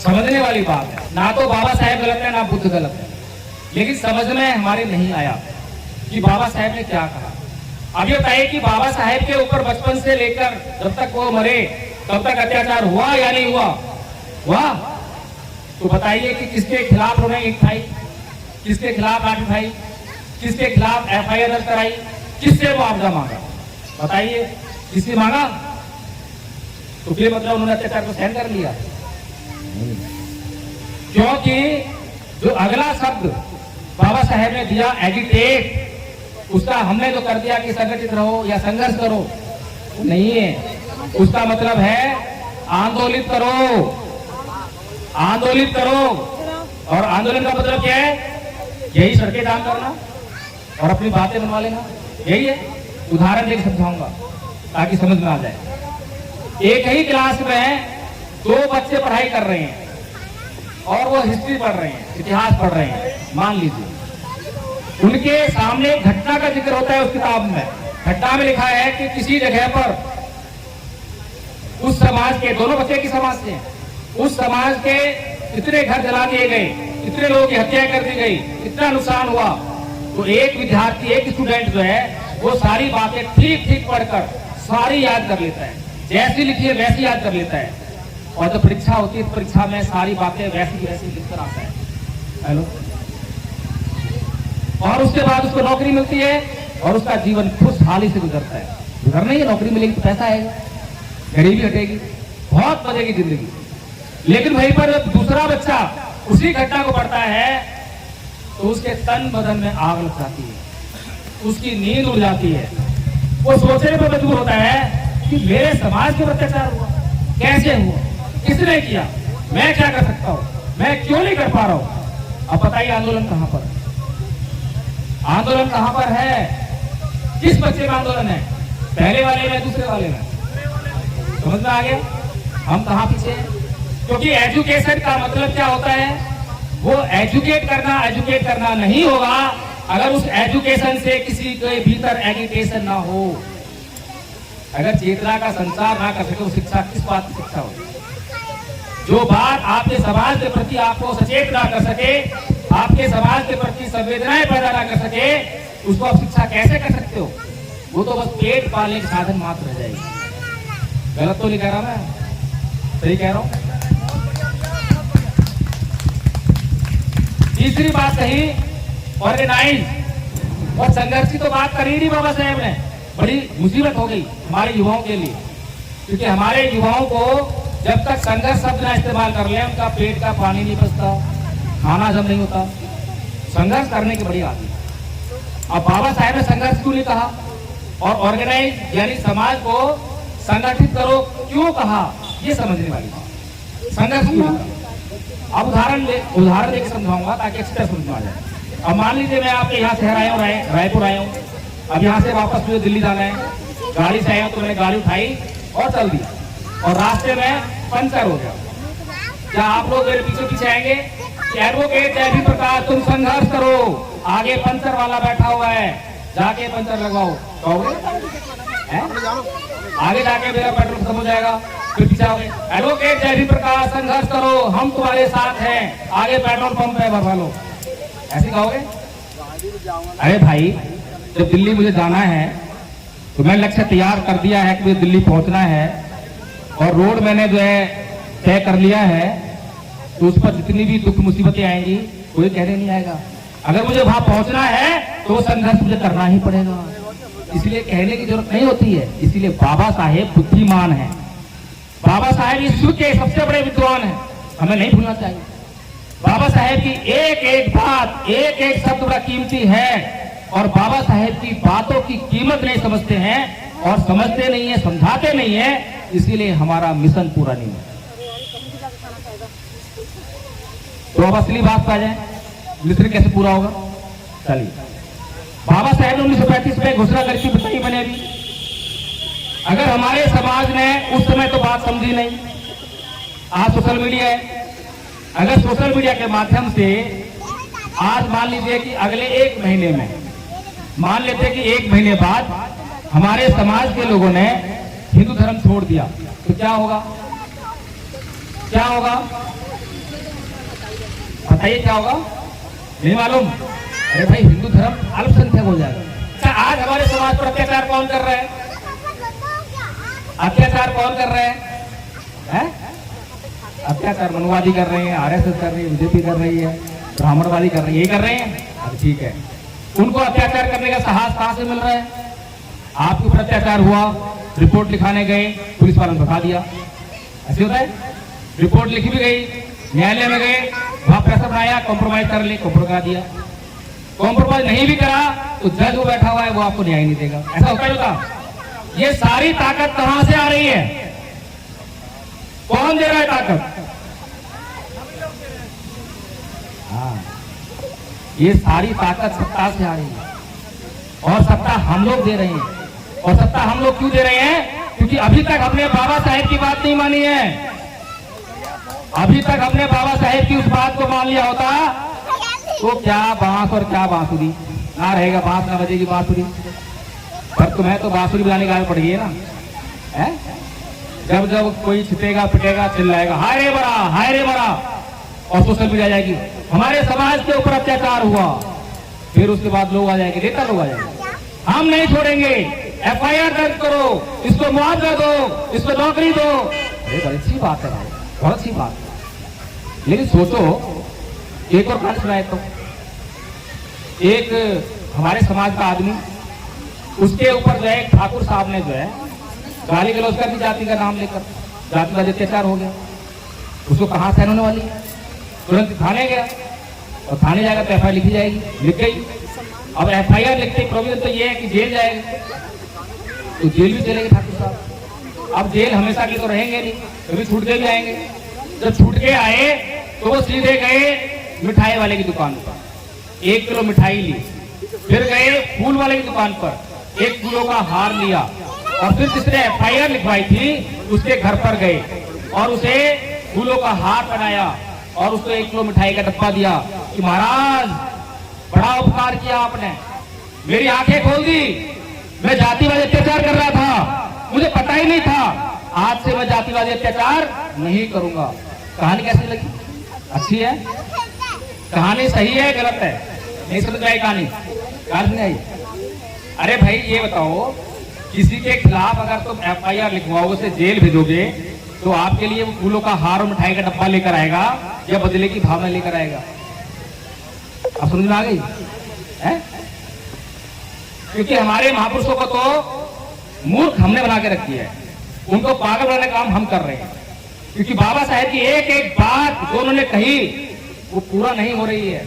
समझने वाली बात है। ना तो बाबा साहब गलत है ना बुद्ध गलत है, लेकिन समझ में हमारे नहीं आया कि बाबा साहब ने क्या कहा। अब ये बताइए कि बाबा साहब के ऊपर बचपन से लेकर जब तक वो मरे तब तक अत्याचार हुआ या नहीं हुआ? हुआ। तो बताइए कि किसके खिलाफ उन्होंने ईंट खाई, किसके खिलाफ लाठी उठाई, किसके खिलाफ FIR दर्ज कराई, किससे मुआवजा मांगा? बताइए, किससे मांगा? तो फिर मतलब उन्होंने अत्याचार को सहन कर लिया? क्योंकि जो अगला शब्द बाबा साहब ने दिया एजिटेट, उसका हमने जो कर दिया कि संगठित रहो या संघर्ष करो, नहीं है। उसका मतलब है आंदोलित करो, आंदोलित करो। और आंदोलन का मतलब क्या है? यही सड़कें जाम करना और अपनी बातें बनवा लेना, यही है। उदाहरण देकर समझाऊंगा ताकि समझ में आ जाए। एक ही क्लास में दो बच्चे पढ़ाई कर रहे हैं और वो हिस्ट्री पढ़ रहे हैं, इतिहास पढ़ रहे हैं। मान लीजिए उनके सामने एक घटना का जिक्र होता है उस किताब में। घटना में लिखा है कि किसी जगह पर उस समाज के, दोनों बच्चे की समाज से, उस समाज के इतने घर जला दिए गए, इतने लोगों की हत्या कर दी गई, इतना नुकसान हुआ। तो एक विद्यार्थी, एक स्टूडेंट जो है वो सारी बातें ठीक ठीक पढ़कर सारी याद कर लेता है, जैसी लिखी है वैसी याद कर लेता है। और जब परीक्षा होती है, परीक्षा में सारी बातें वैसी की वैसी लिखकर आता है। हेलो। और उसके बाद उसको नौकरी मिलती है और उसका जीवन खुशहाली से गुजरता है। गुजर नहीं है, नौकरी मिलेगी तो पैसा आएगा, गरीबी हटेगी, बहुत बचेगी जिंदगी। लेकिन वहीं पर जब दूसरा बच्चा उसी घटना को पढ़ता है तो उसके तन बदन में आग लग जाती है, उसकी नींद उड़ जाती है। वो सोचने पर मजबूर होता है कि मेरे समाज के अत्याचार हुआ, कैसे हुआ, किसने किया, मैं क्या कर सकता हूं, मैं क्यों नहीं कर पा रहा हूं। अब बताइए आंदोलन कहां पर, आंदोलन कहां पर है? किस बच्चे का आंदोलन है? पहले वाले में, दूसरे वाले में? समझ में आ गया हम कहां पीछे हैं? क्योंकि एजुकेशन का मतलब क्या होता है? वो एजुकेट करना नहीं होगा अगर उस एजुकेशन से किसी के भीतर एजुकेशन ना हो। अगर चेतना का संचार ना कर सके वो शिक्षा किस बात की शिक्षा होगी? जो बात आपके समाज के प्रति आपको सचेत ना कर सके, आपके समाज के प्रति संवेदनाएं पैदा ना कर सके, उसको आप शिक्षा कैसे कर सकते हो? वो तो बस पेट पालने के साधन मात्र रह जाएगी। गलत तो नहीं कह रहा मैं, सही कह रहा हूं। तीसरी बात कही ऑर्गेनाइज और संघर्ष की तो बात करी नहीं बाबा साहब ने। बड़ी मुसीबत हो गई हमारे युवाओं के लिए, क्योंकि हमारे युवाओं को जब तक संघर्ष शब्द ना इस्तेमाल कर ले उनका पेट का पानी नहीं बचता, खाना हजम नहीं होता। संघर्ष करने की बड़ी आदत है। अब बाबा साहब ने संघर्ष क्यों नहीं कहा और ऑर्गेनाइज यानी समाज को संगठित करो क्यों कहा? ये समझने वाली बात। संघर्ष क्यों होता है? अब उदाहरण देकर समझाऊंगा ताकि अच्छी तरह समझ में आ जाए। अब मान लीजिए मैं आपके यहाँ शहर आया हूँ, रायपुर आया हूँ, अब यहाँ से वापस मुझे दिल्ली जाना है, गाड़ी से आया हूँ, तो मैंने गाड़ी उठाई और चल दी और रास्ते में पंचर हो गया। क्या आप लोग मेरे पीछे पीछे आएंगे? एडवोकेट जयभी प्रकाश तुम संघर्ष करो, आगे पंचर वाला बैठा हुआ है, जाके पंचर लगवाओ, कहोगे? आगे जाके मेरा पेट्रोल खत्म हो जाएगा, फिर पीछे आओगे, एडवोकेट जयभी प्रकाश संघर्ष करो, हम तुम्हारे साथ हैं, आगे पेट्रोल पंप है, भरवा लो, ऐसे कहोगे? अरे भाई, जब दिल्ली मुझे जाना है तो मैंने लक्ष्य तैयार कर दिया है कि मुझे दिल्ली पहुंचना है और रोड मैंने जो है तय कर लिया है, तो उस पर जितनी भी दुख मुसीबतें आएंगी कोई कहने नहीं आएगा। अगर मुझे वहां पहुंचना है तो संघर्ष मुझे करना ही पड़ेगा, इसलिए कहने की जरूरत नहीं होती है। इसीलिए बाबा साहेब बुद्धिमान है, बाबा साहेब इस युग के सबसे बड़े विद्वान है, हमें नहीं भूलना चाहिए। बाबा साहेब की एक एक बात, एक एक शब्द बड़ा कीमती है और बाबा साहेब की बातों की कीमत नहीं समझते हैं और समझते नहीं है, समझाते नहीं है, इसीलिए हमारा मिशन पूरा नहीं है। तो अब असली बात आ जाए, मिशन कैसे पूरा होगा? चलिए, बाबा साहेब ने 1935 में घोषणा करके बताई मैंने अभी। अगर हमारे समाज ने उस समय तो बात समझी नहीं, आज सोशल मीडिया है, अगर सोशल मीडिया के माध्यम से आज मान लीजिए कि अगले 1 महीने में, मान लेते कि 1 महीने बाद हमारे समाज के लोगों ने हिंदू धर्म छोड़ दिया तो क्या होगा? क्या होगा बताइए, क्या होगा? नहीं मालूम? अरे भाई, हिंदू धर्म अल्पसंख्यक हो जाएगा। अच्छा, आज हमारे समाज पर अत्याचार कौन कर रहा है? अत्याचार कौन कर रहे हैं? अत्याचार मनुवादी कर रहे हैं, आरएसएस कर रही है, बीजेपी कर रही है, ब्राह्मणवादी कर रही है, ये कर रहे हैं। अब ठीक है, उनको अत्याचार करने का साहस कहां से मिल रहा है? आपके ऊपर अत्याचार हुआ, रिपोर्ट लिखाने गए, पुलिस वालों ने भगा दिया, ऐसे होता है। रिपोर्ट लिखी भी गई, न्यायालय में गए, वहां प्रेशर बनाया, कॉम्प्रोमाइज कर ले, कॉम्प्रोमाइज करा दिया। कॉम्प्रोमाइज नहीं भी करा तो जज वो बैठा हुआ है, वो आपको न्याय नहीं देगा। ऐसा होता ही होता। ये सारी ताकत कहां से आ रही है? कौन दे रहा है ताकत? हाँ, ये सारी ताकत सत्ता से आ रही है और सत्ता हम लोग दे रहे हैं। और सत्ता हम लोग क्यों दे रहे हैं? क्योंकि अभी तक हमने बाबा साहेब की बात नहीं मानी है। अभी तक हमने बाबा साहेब की उस बात को मान लिया होता तो क्या बांस और क्या बांसुरी, ना रहेगा बांस ना बजेगी बांसुरी। पर तुम्हें तो बांसुरी बजाने का पड़ गई ना, है? जब जब कोई छिटेगा पिटेगा चिल्लाएगा हाय रे बड़ा, हाय रे बड़ा, और सोशल मीडिया जाएगी हमारे समाज के ऊपर अत्याचार हुआ, फिर उसके बाद लोग आ जाएंगे, नेता लोग आ जाएंगे, हम नहीं छोड़ेंगे, एफआईआर दर्ज करो, इसको मुआवजा दो, इसको नौकरी दो। अरे बड़ी अच्छी बात है भाई, बहुत अच्छी बात है। लेकिन सोचो, एक और कहानी सुनाए तो, एक हमारे समाज का आदमी, उसके ऊपर जो है ठाकुर साहब ने जो है गाली गलौज कर दी जाति का नाम लेकर, जाति का अत्याचार हो गया, उसको कहां सहन होने वाली है? तुरंत थाने गया और थाने जाएगा तो एफआईआर लिखी जाएगी, लिख गई। अब एफआईआर लिखते प्रोविजन तो ये है कि जेल जाएगा, तो जेल भी चलेंगे ठाकुर साहब। अब जेल हमेशा के तो रहेंगे नहीं, कभी छूट के भी आएंगे। जब छूट के आए तो वो सीधे गए मिठाई वाले की दुकान पर, 1 किलो मिठाई ली, फिर गए फूल वाले की दुकान पर, 1 किलो का हार लिया, और फिर जिसने एफआईआर लिखवाई थी उसके घर पर गए और उसे फूलों का हार बनाया और उसको 1 किलो मिठाई का डब्बा दिया कि महाराज बड़ा उपकार किया आपने, मेरी आंखें खोल दी, मैं जातिवादी अत्याचार कर रहा था, मुझे पता ही नहीं था, आज से मैं जातिवादी अत्याचार नहीं करूंगा। कहानी कैसी लगी? अच्छी है? कहानी सही है गलत है? नहीं समझ आई कहानी? समझ आई? अरे भाई ये बताओ, किसी के खिलाफ अगर तुम एफआईआर लिखवाओगे, उसे जेल भेजोगे, तो आपके लिए वो फूलों का हार और मिठाई का डब्बा लेकर आएगा या बदले की भावना लेकर आएगा? अब समझ में आ गई है? क्योंकि हमारे महापुरुषों को तो मूर्ख हमने बना के रखी है, उनको पागल बनाने का काम हम कर रहे हैं। क्योंकि बाबा साहेब की एक एक बात जो उन्होंने कही वो पूरा नहीं हो रही है,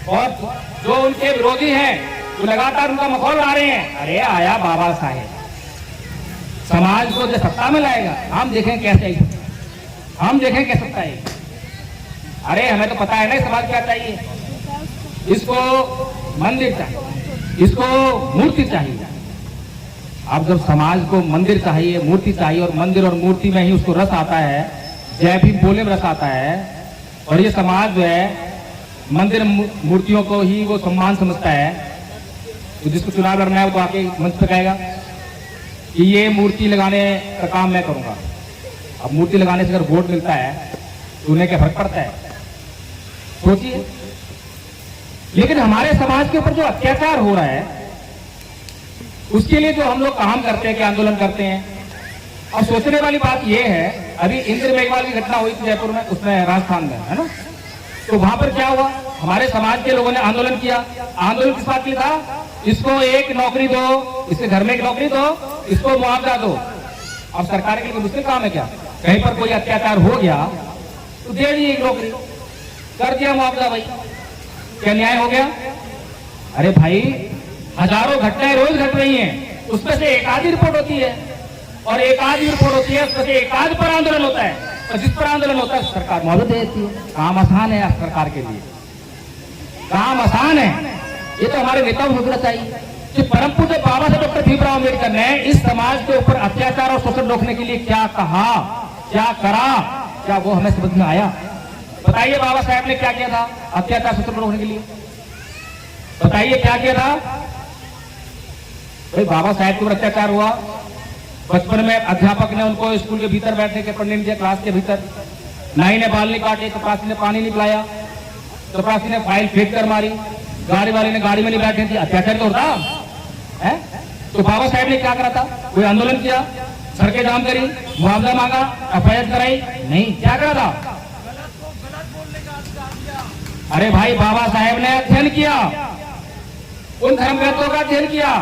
और जो उनके विरोधी हैं वो लगातार उनका मखौल उड़ा रहे हैं। अरे आया बाबा साहेब, समाज को जो सत्ता में लाएगा, हम देखें कैसे हम देखें क्या सकता है। अरे हमें तो पता है ना इस सवाल क्या चाहिए। इसको मंदिर चाहिए, इसको मूर्ति चाहिए। अब जब समाज को मंदिर चाहिए, मूर्ति चाहिए, और मंदिर और मूर्ति में ही उसको रस आता है, जय भीम बोले में रस आता है, और ये समाज जो है मंदिर मूर्तियों को ही वो सम्मान समझता है, तो जिसको चुनाव लड़ना है वो तो आके मंच पे कहेगा कि ये मूर्ति लगाने का काम मैं करूंगा। अब मूर्ति लगाने से अगर वोट मिलता है तो उन्हें क्या फर्क पड़ता है, सोचिए। लेकिन हमारे समाज के ऊपर जो अत्याचार हो रहा है उसके लिए जो हम लोग काम करते हैं, कि आंदोलन करते हैं। और सोचने वाली बात यह है, अभी इंद्र मेघवाल की घटना हुई थी जयपुर में, उसमें राजस्थान में, है ना। तो वहां पर क्या हुआ, हमारे समाज के लोगों ने आंदोलन किया। आंदोलन किस बात के लिए था, इसको एक नौकरी दो, इसके घर में एक नौकरी दो, इसको मुआवजा दो। अब सरकार के लिए मुश्किल काम है क्या, कहीं पर कोई अत्याचार हो गया तो दे दी एक नौकरी, कर दिया मुआवजा, भाई क्या न्याय हो गया। अरे भाई हजारों घटनाएं रोज घट रही हैं, उसमें से एक आधी रिपोर्ट होती है, और एक आधी रिपोर्ट होती है उसमें से एक आध पर आंदोलन होता है, और जिस पर आंदोलन होता है सरकार मुआवजा दे देती है। काम आसान है सरकार के लिए, काम आसान है। ये तो हमारे नेताओं को सोचना चाहिए कि परम पूज्य बाबा साहब डॉक्टर भीमराव अम्बेडकर ने इस समाज के ऊपर अत्याचार और शोषण रोकने के लिए क्या कहा, क्या करा, क्या वो हमें समझ में आया। बताइए बाबा साहब ने क्या किया था अत्याचार शोषण रोकने के लिए, बताइए क्या किया था। भाई बाबा साहब के ऊपर अत्याचार हुआ, बचपन में अध्यापक ने उनको स्कूल के भीतर बैठने के पढ़ने नहीं दिया, क्लास के भीतर। नाई ने बाल नहीं काटे, चपरासी ने पानी नहीं पिलाया, चपरासी ने फाइल फेंक कर मारी, गाड़ी वाले ने गाड़ी में नहीं बैठने दिया। अत्याचार तो होता है। तो बाबा साहब ने क्या करा था, कोई आंदोलन किया, सड़कें जाम करी, मुआवजा मांगा, एफआईआर कराई, नहीं, क्या करा था। अरे भाई बाबा साहब ने अध्ययन किया, उन धर्मग्रंथों का अध्ययन किया,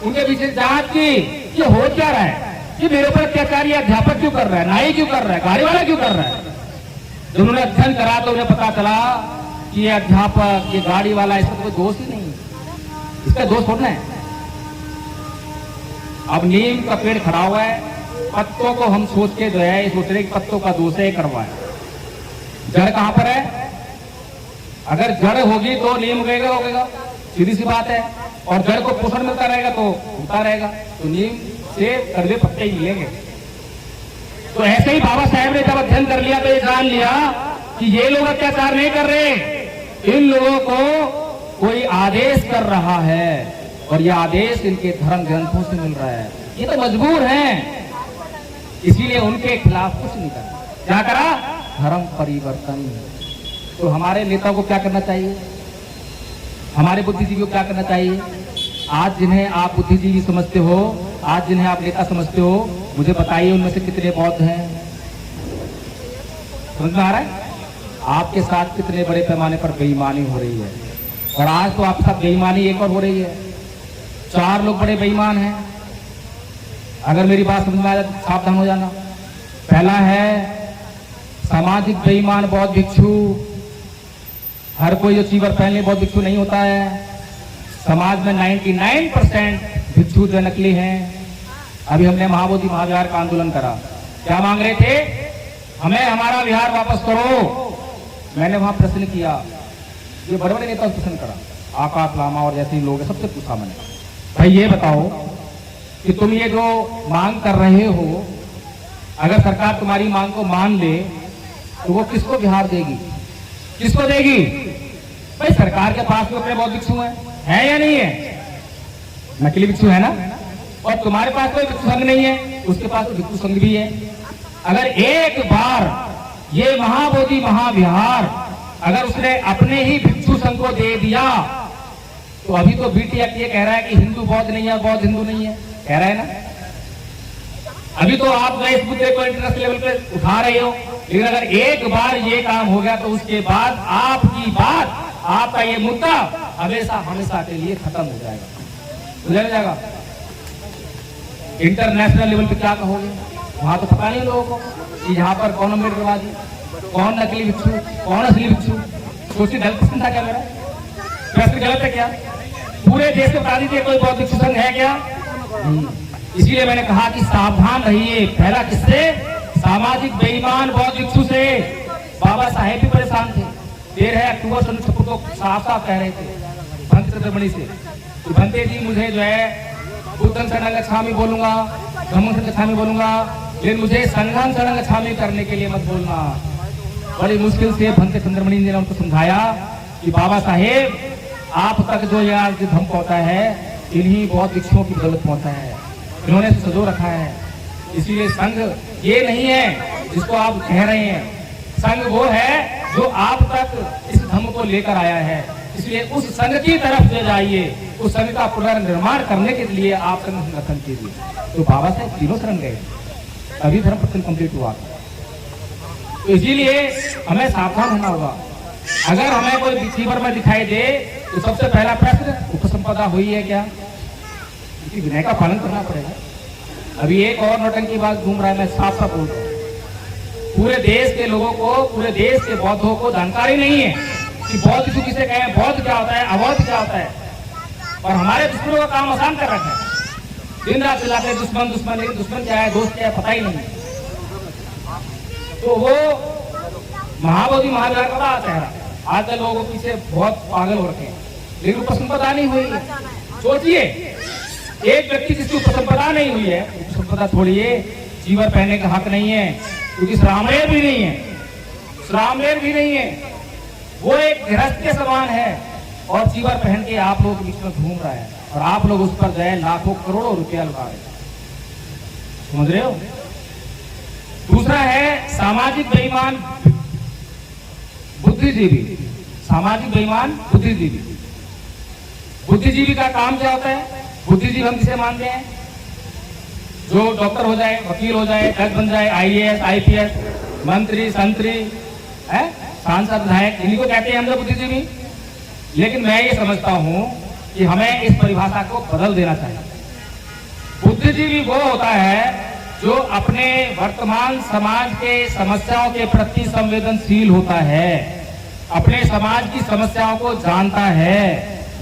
उनके पीछे जांच की, ये हो क्या रहा है, कि मेरे ऊपर अत्याचार ये अध्यापक क्यों कर रहा है, नाई क्यों कर रहा है, गाड़ी वाला क्यों कर रहा है। जब उन्होंने अध्ययन करा तो उन्हें पता चला कि ये अध्यापक, ये गाड़ी वाला, इसका कोई दोष ही नहीं, इसका दोष छोड़ना है। अब नीम का पेड़ खड़ा हुआ है, पत्तों को हम सोच के जो है सोच रहे पत्तों का दोष है करवाए, जड़ कहां पर है। अगर जड़ होगी तो नीम उगेगा, सीधी सी बात है, और जड़ को पोषण मिलता रहेगा तो उगता रहेगा, तो नीम से कड़वे पत्ते ही मिलेंगे। तो ऐसे ही बाबा साहब ने जब अध्ययन कर लिया तो ये जान लिया कि ये लोग अत्याचार नहीं कर रहे, इन लोगों को कोई आदेश कर रहा है, और यह आदेश इनके धर्म ग्रंथों से मिल रहा है, ये तो मजबूर हैं, इसीलिए उनके खिलाफ कुछ नहीं करा। क्या करा, धर्म परिवर्तन। तो हमारे नेताओं को क्या करना चाहिए, हमारे बुद्धिजीवी को क्या करना चाहिए। आज जिन्हें आप बुद्धिजीवी समझते हो, आज जिन्हें आप नेता समझते हो, मुझे बताइए उनमें से कितने बौद्ध हैं। समझ में आ रहा है, आपके साथ कितने बड़े पैमाने पर बेईमानी हो रही है। और आज तो आपके साथ बेईमानी एक और हो रही है, 4 लोग बड़े बेईमान हैं। अगर मेरी बात समझ में आए तो सावधान हो जाना। पहला है सामाजिक बेईमान बौद्ध भिक्षु। हर कोई जो चीवर पहन ले बौद्ध भिक्षु नहीं होता है। समाज में 99% भिक्षु जो नकली हैं। अभी हमने महाबोधि महाविहार का आंदोलन करा, क्या मांग रहे थे, हमें हमारा विहार वापस करो। मैंने वहां प्रश्न किया, ये बड़े बड़े नेता प्रश्न करा, आकाश लामा और जैसे लोग हैं, सबसे पूछा मैंने, भाई ये बताओ कि तुम ये जो मांग कर रहे हो, अगर सरकार तुम्हारी मांग को मान ले तो वो किसको विहार देगी, किसको देगी। भाई सरकार के पास तो अपने बहुत भिक्षु है या नहीं है, नकली भिक्षु है ना, और तुम्हारे पास कोई भिक्षु संघ नहीं है, उसके पास तो भिक्षु संघ भी है। अगर एक बार ये महाबोधि महाविहार अगर उसने अपने ही भिक्षु संघ को दे दिया, तो अभी तो बीटीएफ ये कह रहा है कि हिंदू बौद्ध नहीं है, बौद्ध हिंदू नहीं है, कह रहा है ना। अभी तो आप जो इस मुद्दे को इंटरनेशनल लेवल पे उठा रहे हो, लेकिन अगर एक बार ये काम हो गया तो उसके बाद आपकी बात, आपका ये मुद्दा हमेशा हमेशा के लिए खत्म हो जाएगा, बुझा जाएगा। इंटरनेशनल लेवल पे क्या कहोगे, वहां तो पता नहीं लोगों को कि यहाँ पर कौन अम्बेडकरवादी, कौन नकली भिक्षु, कौन असली भिक्षु। सोचिए गलत प्रश्न था क्या मेरा, प्रश्न गलत है क्या। पूरे देश में बता दीजिए कोई बौद्ध भिक्षु संघ है क्या, नहीं। इसीलिए मैंने कहा कि सावधान रहिए, पहला किससे, सामाजिक बेईमान बौद्ध भिक्षु से बाबा साहेब भी परेशान थे। 13 अक्टूबर 1956 को साफ साफ कह रहे थे भंते चंद्रमणि से, भंते जी मुझे जो है बुद्धं शरणं गच्छामि बोलूंगा, धम्मं शरणं गच्छामि बोलूंगा, लेकिन मुझे संघं शरणं गच्छामि करने के लिए मत बोलना। बड़ी मुश्किल से भंते चंद्रमणि ने उनको समझाया कि बाबा साहेब आप तक जो यार धम्म पहुंचा है इन्हीं बौद्ध भिक्षुओं की बदौलत पहुंचा है, इन्होंने सजो रखा है। इसीलिए संघ ये नहीं है जिसको आप कह रहे हैं, संघ वो है जो आप तक इस धम्म को लेकर आया है। इसलिए उस संघ की तरफ ले जाइए, उस संघ का पुनर्निर्माण करने के लिए आप संघ संगठन कीजिए। तो बाबा साहेब तीनों शरण गए, तभी धर्म प्रचलन कंप्लीट हुआ। तो इसीलिए हमें सावधान होना होगा। अगर हमें कोई रिसीवर में दिखाई दे तो सबसे पहला प्रश्न उपसंपदा हुई है क्या, क्योंकि विनय का पालन करना पड़ेगा। अभी एक और नौटंकी बात घूम रहा है, मैं साफ साफ बोल रहा हूँ, पूरे देश के लोगों को, पूरे देश के बौद्धों को जानकारी नहीं है कि बौद्ध भिक्षु किसे कहें, बौद्ध क्या होता है, अबौद्ध क्या होता है। और हमारे दुश्मनों का काम आसान कर रखा है, दिन रात चिल्लाते दुश्मन दुश्मन, लेकिन दुश्मन क्या है, दोस्त क्या है, पता ही नहीं। तो वो महाबोधि महावीर का चेहरा आजकल लोगों के पीछे बहुत पागल हो रखे हैं, लेकिन उपसंपदा नहीं हुई है। सोचिए एक व्यक्ति जिसकी उपसंपदा नहीं हुई है, उपसंपदा छोड़िए, चीवर पहनने का हक नहीं है, क्योंकि श्रामलेर भी नहीं है, श्रामलेर भी नहीं है, वो एक गृहस्थ के समान है और चीवर पहन के आप लोगों के बीच में घूम रहा है और आप लोग उस पर गए लाखों करोड़ों रुपया लगा रहे, समझ रहे हो। दूसरा है सामाजिक बेईमान बुद्धिजीवी, सामाजिक बेईमान बुद्धिजीवी। बुद्धिजीवी का काम क्या होता है, बुद्धिजीवी हम किसे मानते हैं, जो डॉक्टर हो जाए, वकील हो जाए, जज बन जाए, IAS IPS, मंत्री संतरी है, सांसद विधायक, इन्हीं को कहते हैं हम लोग बुद्धिजीवी। लेकिन मैं ये समझता हूं कि हमें इस परिभाषा को बदल देना चाहिए। बुद्धिजीवी वो होता है जो अपने वर्तमान समाज के समस्याओं के प्रति संवेदनशील होता है, अपने समाज की समस्याओं को जानता है,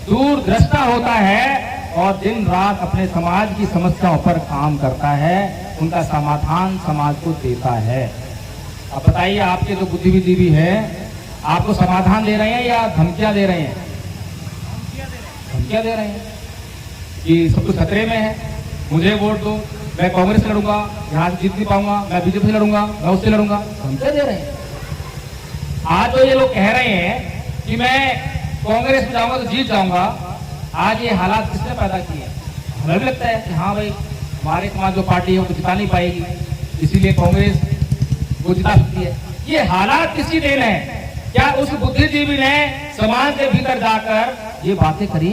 दूरदृष्टा होता है और दिन रात अपने समाज की समस्याओं पर काम करता है, उनका समाधान समाज को देता है। अब बताइए आपके जो बुद्धिजीवी हैं आपको समाधान दे रहे हैं या धमकियां दे रहे हैं? धमकियां दे रहे हैं कि सब कुछ खतरे में है, मुझे वोट दो, मैं कांग्रेस से लड़ूंगा, यहाँ से जीत नहीं पाऊंगा, मैं बीजेपी से लड़ूंगा, मैं उससे लड़ूंगा, धमकियां दे रहे हैं। आज तो ये लोग कह रहे हैं कि मैं कांग्रेस में जाऊंगा तो जीत जाऊंगा। आज ये हालात किसने पैदा किए? हमें भी लगता है कि हाँ भाई हमारे समाज जो पार्टी है वो तो जिता नहीं पाएगी, इसीलिए कांग्रेस वो जिता सकती है। ये हालात किसकी देन है? क्या उस बुद्धिजीवी ने समाज के भीतर जाकर ये बातें करी,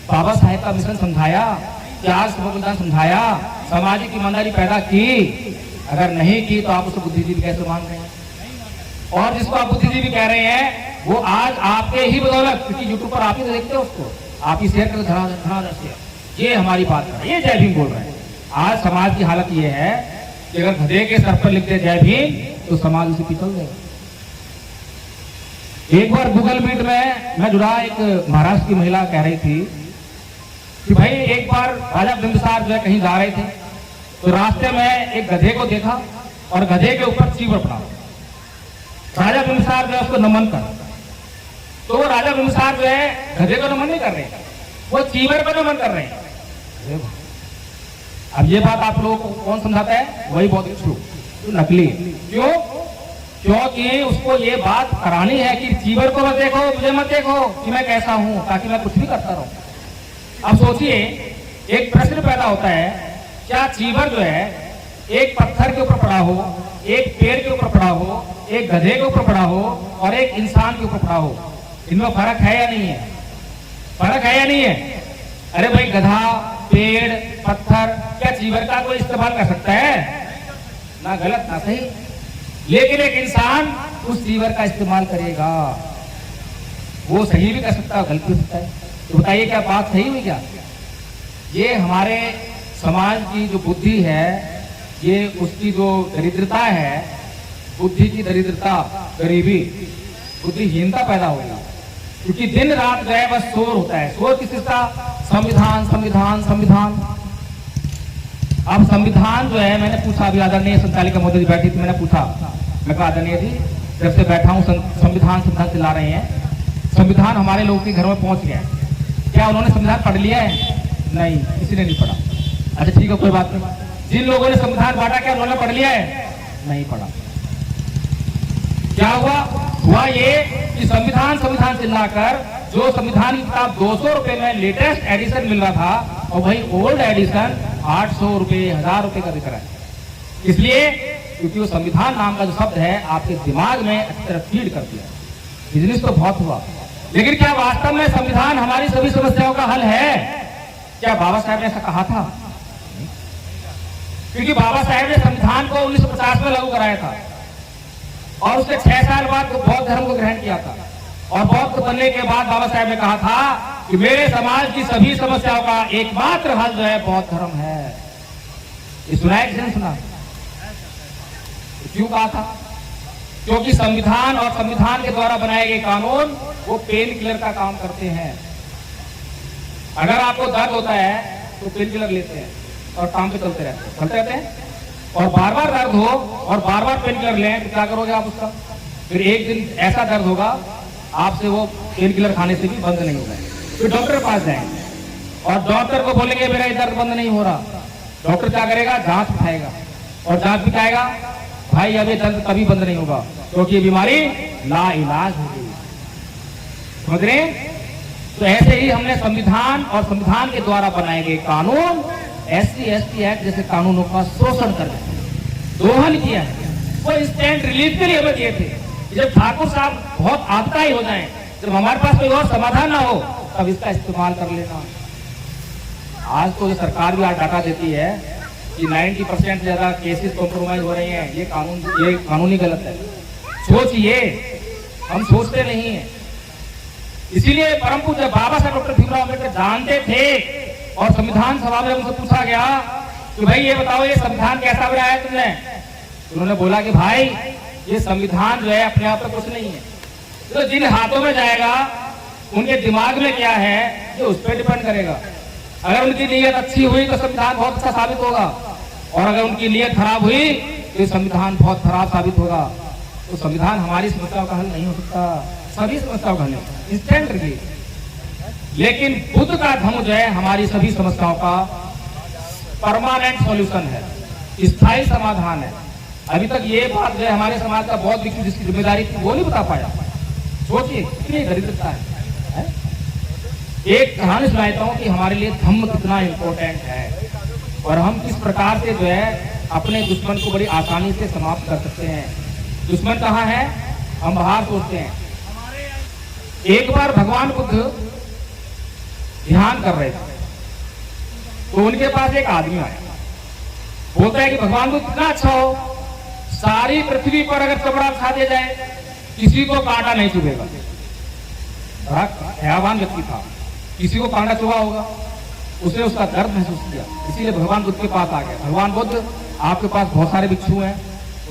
बाबा साहेब का मिशन समझाया, त्याग बलिदान समझाया, सामाजिक ईमानदारी पैदा की? अगर नहीं की तो आप उसे बुद्धिजीवी कैसे मान रहे हैं? और जिसको आप बुद्धिजीवी कह रहे हैं वो आज आपके ही बदौलत, क्योंकि यूट्यूब पर आप ही देखते हो उसको, आप ही शेयर करके ये हमारी बात कर, ये जय भीम बोल रहे हैं। आज समाज की हालत ये है कि अगर गधे के सर पर लिखते जय भीम तो समाज उसे पिछल देगा। एक बार गूगल मीट में मैं जुड़ा, एक महाराष्ट्र की महिला कह रही थी कि भाई एक बार राजा बिंबिसार जो है कहीं जा रहे थे तो रास्ते में एक गधे को देखा और गधे के ऊपर चीवर पड़ा। राजा बिंबिसार जो है उसको नमन कर, तो वो राजा बिंबिसार जो है गधे को नमन नहीं कर रहे, वो चीवर को नमन कर रहे हैं। अब ये बात आप लोगों को कौन समझाता है? वही बौद्ध भिक्षु नकली। क्यों? क्योंकि उसको ये बात करानी है कि चीवर को मत देखो, मुझे मत देखो कि मैं कैसा हूं, ताकि मैं कुछ भी करता रहूं। अब सोचिए एक प्रश्न पैदा होता है, क्या चीवर जो है एक पत्थर के ऊपर पड़ा हो, एक पेड़ के ऊपर पड़ा हो, एक गधे के ऊपर पड़ा हो और एक इंसान के ऊपर पड़ा हो, इनमें फर्क है या नहीं है? फर्क है या नहीं है? अरे भाई गधा, पेड़, पत्थर, क्या चीवर का कोई इस्तेमाल कर सकता है? ना गलत ना सही। लेकिन एक इंसान उस चीवर का इस्तेमाल करेगा, वो सही भी कर सकता है, गलत भी सकता है। तो बताइए क्या बात सही हुई क्या? ये हमारे समाज की जो बुद्धि है, ये उसकी जो दरिद्रता है, बुद्धि की दरिद्रता, गरीबी, बुद्धिहीनता पैदा होगी। क्योंकि दिन रात गए बस शोर होता है। शोर किस चीज का? संविधान संविधान संविधान। अब संविधान जो है, मैंने पूछा अभी आदरणीय संचालिका महोदय जी बैठी थी, मैंने पूछा, मैं कहा आदरणीय जी जब से बैठा हूँ संविधान चिल्ला रहे हैं, संविधान हमारे लोगों के घर में पहुंच गया, क्या उन्होंने संविधान पढ़ लिया है? नहीं, किसी ने नहीं पढ़ा। अच्छा ठीक है, कोई बात नहीं। जिन लोगों ने संविधान बांटा, क्या उन्होंने पढ़ लिया है? नहीं पढ़ा। क्या हुआ ये कि संविधान चिल्लाकर जो संविधान की किताब 200 रुपए में लेटेस्ट एडिशन मिल रहा था, और वही ओल्ड एडिशन 800 रुपए 1000 रुपए का दिख रहा है। इसलिए क्योंकि वो संविधान नाम का जो शब्द है आपके दिमाग में अच्छी तरह फीड कर दिया। बिजनेस तो बहुत हुआ, लेकिन क्या वास्तव में संविधान हमारी सभी समस्याओं का हल है? क्या बाबा साहब ने ऐसा कहा था? क्योंकि बाबा साहब ने संविधान को 1950 में लागू कराया था, और उसके 6 साल बाद बौद्ध धर्म को ग्रहण किया था, और बौद्ध बनने के बाद बाबा साहब ने कहा था कि मेरे समाज की सभी समस्याओं का एकमात्र हल जो है बौद्ध धर्म है। ये सुना है किसने सुना? क्यों कहा था? क्योंकि संविधान और संविधान के द्वारा बनाए गए कानून वो पेन किलर का काम करते हैं। अगर आपको दर्द होता है तो पेन किलर लेते हैं और काम पे चलते रहते हैं, और बार बार दर्द हो और बार बार पेन किलर लें तो क्या करोगे आप उसका? फिर एक दिन ऐसा दर्द होगा आपसे वो पेन किलर खाने से भी बंद नहीं होगा, फिर डॉक्टर के पास जाएंगे और डॉक्टर को बोलेंगे मेरा ये दर्द बंद नहीं हो रहा। डॉक्टर क्या करेगा? जांच उठाएगा, और जांच भी कहेगा भाई अब ये दर्द कभी बंद नहीं होगा क्योंकि ये बीमारी लाइलाज हो गई। समझ रहे? तो ऐसे ही हमने संविधान और संविधान के द्वारा बनाए गए कानून SC ST एक्ट जैसे कानूनों का शोषण कर दिया, दोहन किया है। वो इंस्टेंट रिलीफ के लिए हमें दिए थे। जब ठाकुर साहब बहुत आपदाई हो जाएं, जब हमारे पास कोई और समाधान ना हो, तब इसका इस्तेमाल कर लेना। आज तो जो सरकार भी आज डाटा देती है कि 90% से ज्यादा केसेस कॉम्प्रोमाइज हो रहे हैं, ये कानूनी गलत है। सोचिए, हम सोचते नहीं है। इसीलिए परम पूज्य बाबा साहब डॉक्टर भीमराव अम्बेडकर जानते थे, और संविधान सभा में उनसे पूछा गया कि भाई ये बताओ ये संविधान कैसा बनाया तुमने? उन्होंने बोला कि भाई ये संविधान जो है अपने आप में कुछ नहीं है, तो जिन हाथों में जाएगा उनके दिमाग में क्या है ये उस पर डिपेंड करेगा। अगर उनकी नीयत अच्छी हुई तो संविधान बहुत अच्छा साबित होगा, और अगर उनकी नीयत खराब हुई तो संविधान बहुत खराब साबित होगा। तो संविधान हमारी समस्याओं का हल नहीं हो सकता, सभी समस्याओं का हल इंस्टेंट रिलीफ। लेकिन बुद्ध का धर्म जो है हमारी सभी समस्याओं का परमानेंट सॉल्यूशन है, स्थायी समाधान है। अभी तक ये बात जो है हमारे समाज का बहुत विकसित जिसकी जिम्मेदारी थी वो नहीं बता पाया। सोचिए कितनी दरिद्रता है। एक कहानी सुनाता हूँ कि हमारे लिए धम्म कितना इम्पोर्टेंट है, और हम किस प्रकार से जो है अपने दुश्मन को बड़ी आसानी से समाप्त कर सकते हैं। दुश्मन कहाँ है? हम बाहर सोचते हैं। एक बार भगवान बुद्ध ध्यान कर रहे थे, तो उनके पास एक आदमी आया, बोलता है कि भगवान बुद्ध कितना अच्छा हो, सारी पृथ्वी पर अगर चमड़ा बिछा दिया जाए किसी को कांटा नहीं चुभेगा। बड़ा दयावान व्यक्ति था, किसी को कांटा चुभा होगा, उसने उसका दर्द महसूस किया, इसीलिए भगवान बुद्ध के पास आ गया। भगवान बुद्ध आपके पास बहुत सारे भिक्षु हैं,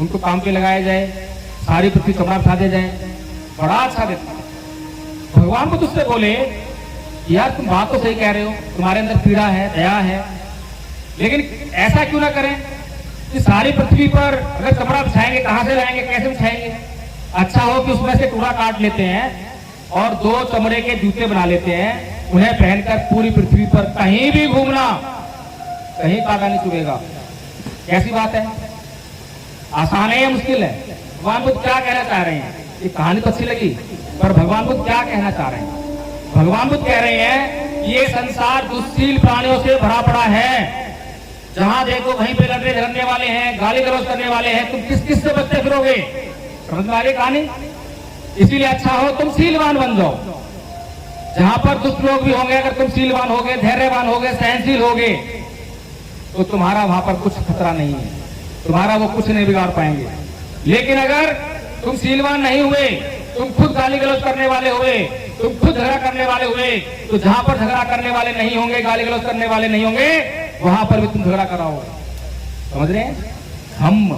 उनको काम पे लगाया जाए, सारी पृथ्वी चमड़ा बिछा दिया जाए। बड़ा अच्छा व्यक्ति। भगवान बुद्ध उससे बोले यार तुम बात तो सही कह रहे हो, तुम्हारे अंदर पीड़ा है, दया है, लेकिन ऐसा क्यों ना करें कि सारी पृथ्वी पर अगर कपड़ा बिछाएंगे कहां से लाएंगे, कैसे बिछाएंगे? अच्छा हो कि उसमें से टुकड़ा काट लेते हैं और 2 चमड़े के जूते बना लेते हैं, उन्हें पहनकर पूरी पृथ्वी पर कहीं भी घूमना, कहीं कांटा नहीं चुभेगा। कैसी बात है? आसान है या मुश्किल है? भगवान बुद्ध क्या कहना चाह रहे हैं? ये कहानी तो अच्छी लगी, पर भगवान बुद्ध क्या कहना चाह रहे हैं? भगवान बुद्ध कह रहे हैं ये संसार दुष्शील प्राणियों से भरा पड़ा है, जहां देखो वहीं पे लड़ने झगड़ने वाले हैं, गाली गलौज करने वाले हैं, तुम किस किस से बचते फिरोगे? समझ में आ रही कहानी? इसीलिए अच्छा हो तुम शीलवान बन जाओ। जहां पर दुष्ट लोग भी होंगे, अगर तुम शीलवान होगे, धैर्यवान होगे, सहनशील होगे, तो तुम्हारा वहां पर कुछ खतरा नहीं है, तुम्हारा वो कुछ नहीं बिगाड़ पाएंगे। लेकिन अगर तुम शीलवान नहीं हुए, तुम खुद गाली गलौज करने वाले हुए, तुम खुद झगड़ा करने वाले हुए, तो जहां पर झगड़ा करने वाले नहीं होंगे, गाली गलौज करने वाले नहीं होंगे, वहां पर भी तुम झगड़ा कराओगे। समझ रहे हैं? धम्म,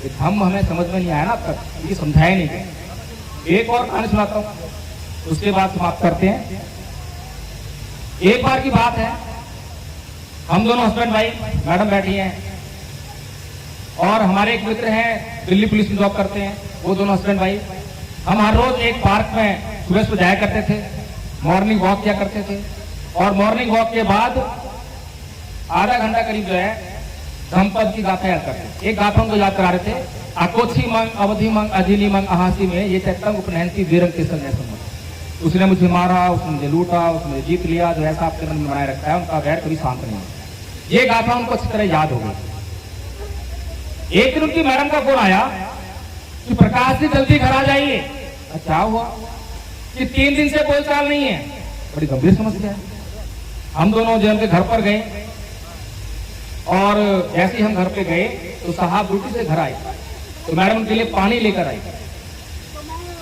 ये धम्म हमें समझ में नहीं आया ना अब तक, ये समझाया नहीं गया। एक और कहानी सुनाता हूं, उसके बाद समाप्त करते हैं। एक बार की बात है, हम दोनों हस्बैंड वाइफ, मैडम बैठी हैं, और हमारे एक मित्र हैं दिल्ली पुलिस में जॉब करते हैं, वो दोनों हस्बैंड वाइफ। हम हर रोज एक पार्क में सुबह सुबह जाया करते थे, मॉर्निंग वॉक किया करते थे, और मॉर्निंग वॉक के बाद आधा घंटा करीब जो है धम्मपद की गाथा याद करते। एक गाथा उनको याद करा रहे थे, अकोछी मंग अवधि मंग अजिली मंग अहासी में ये चैतंग उपनयंती वीरंग के संग संग। उसने मुझे मारा, उसने मुझे लूटा, उसने मुझे जीत लिया, जो ऐसा आपके मन में बनाए रखता है, उनका वैर कभी शांत नहीं है। ये गाथा उनको अच्छी तरह याद हो गई। एक दिन उनकी मैडम का फोन आया कि प्रकाश जी जल्दी घर आ जाइए। क्या हुआ? कि 3 दिन से बोलचाल नहीं है। बड़ी गंभीर समस्या है। हम दोनों जो उनके घर पर गए, और जैसे ही हम घर पे गए तो साहब ड्यूटी से घर आए, तो मैडम उनके लिए पानी लेकर आई।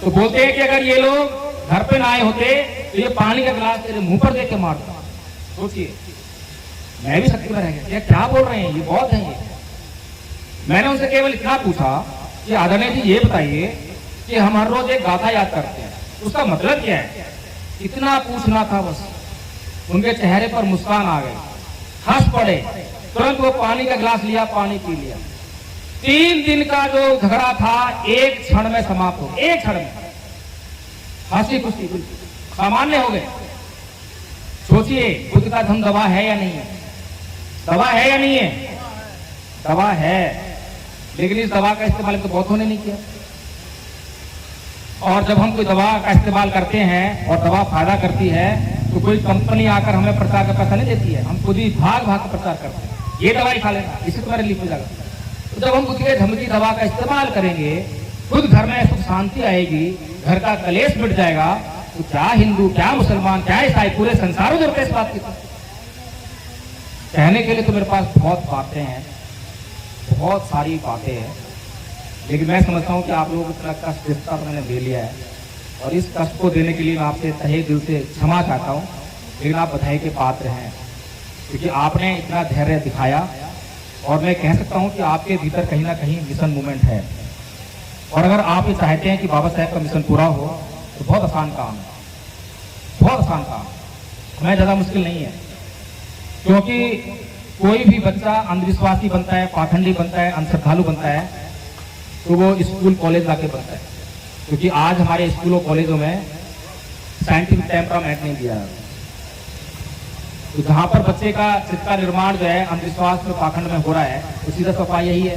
तो बोलते हैं कि अगर ये लोग घर पे ना आए होते तो ये पानी का गिलास तेरे मुंह पर देके मारता। सोचिए, मैं भी शक्ति में रह गया, क्या बोल रहे हैं, ये बहुत है ये। मैंने उनसे केवल इतना पूछा कि आदरणीय जी ये बताइए कि हम हर रोज एक गाथा याद करते हैं, उसका मतलब क्या है? इतना पूछना था बस। उनके चेहरे पर मुस्कान आ गई, हंस पड़े, तुरंत वो पानी का गिलास लिया, पानी पी लिया। 3 दिन का जो झगड़ा था एक क्षण में समाप्त हो, एक क्षण में हंसी खुशी सामान्य हो गए। सोचिए, खुद का धन दवा है या नहीं है? दवा है या नहीं है? दवा है, लेकिन इस दवा का इस्तेमाल तो बहुतों ने नहीं किया। और जब हम कोई दवा का इस्तेमाल करते हैं और दवा फायदा करती है तो कोई कंपनी आकर हमें प्रचार का पैसा नहीं देती है, हम खुद ही भाग भाग कर प्रचार करते हैं, ये दवाई खा लेना, इससे तुम्हारे रिलीफ हो जाएगा। तो जब हम खुद के धर्म की दवा का इस्तेमाल करेंगे, खुद घर में सुख शांति आएगी, घर का कलेश मिट जाएगा, तो क्या हिंदू, क्या मुसलमान, क्या ईसाई, पूरे संसार में जरूरत है इस बात की। कहने के लिए तो मेरे पास बहुत बातें हैं, बहुत सारी बातें हैं, लेकिन मैं समझता हूं कि आप लोगों को इतना कष्ट जितना मैंने दे लिया है, और इस कष्ट को देने के लिए मैं आपसे तहे दिल से क्षमा चाहता हूं। लेकिन आप बधाई के पात्र हैं, क्योंकि आपने इतना धैर्य दिखाया, और मैं कह सकता हूं कि आपके भीतर कहीं ना कहीं मिशन मूवमेंट है। और अगर आप ये चाहते हैं कि बाबा साहेब का मिशन पूरा हो तो बहुत आसान काम है, बहुत आसान काम, हमें ज़्यादा मुश्किल नहीं है। क्योंकि कोई भी बच्चा अंधविश्वासी बनता है, पाखंडी बनता है, अंधश्रद्धालु बनता है, तो वो स्कूल कॉलेज लाके बनता है। क्योंकि आज हमारे स्कूलों कॉलेजों में साइंटिफिक टेम्परामेंट नहीं दिया जाता। तो जहाँ पर बच्चे का चित्त का निर्माण जो है अंधविश्वास में, पाखंड में हो रहा है, तो सीधा सफा यही है,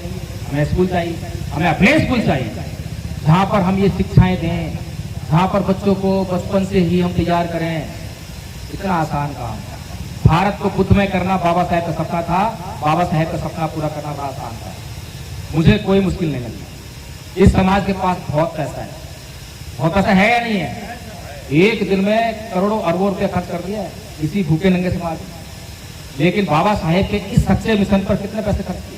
हमें स्कूल चाहिए, हमें अपने स्कूल चाहिए जहाँ पर हम ये शिक्षाएं दें, जहाँ पर बच्चों को बचपन से ही हम तैयार करें। इतना आसान काम है। भारत को बुद्धमय करना बाबा साहेब का सपना था, बाबा साहेब का सपना पूरा करना बड़ा आसान था, मुझे कोई मुश्किल नहीं लगी। इस समाज के पास बहुत पैसा है, बहुत पैसा है या नहीं है? एक दिन में करोड़ों अरबों रुपये खर्च कर दिया है इसी भूखे नंगे समाज में, लेकिन बाबा साहेब के इस सच्चे मिशन पर कितने पैसे खर्च किए?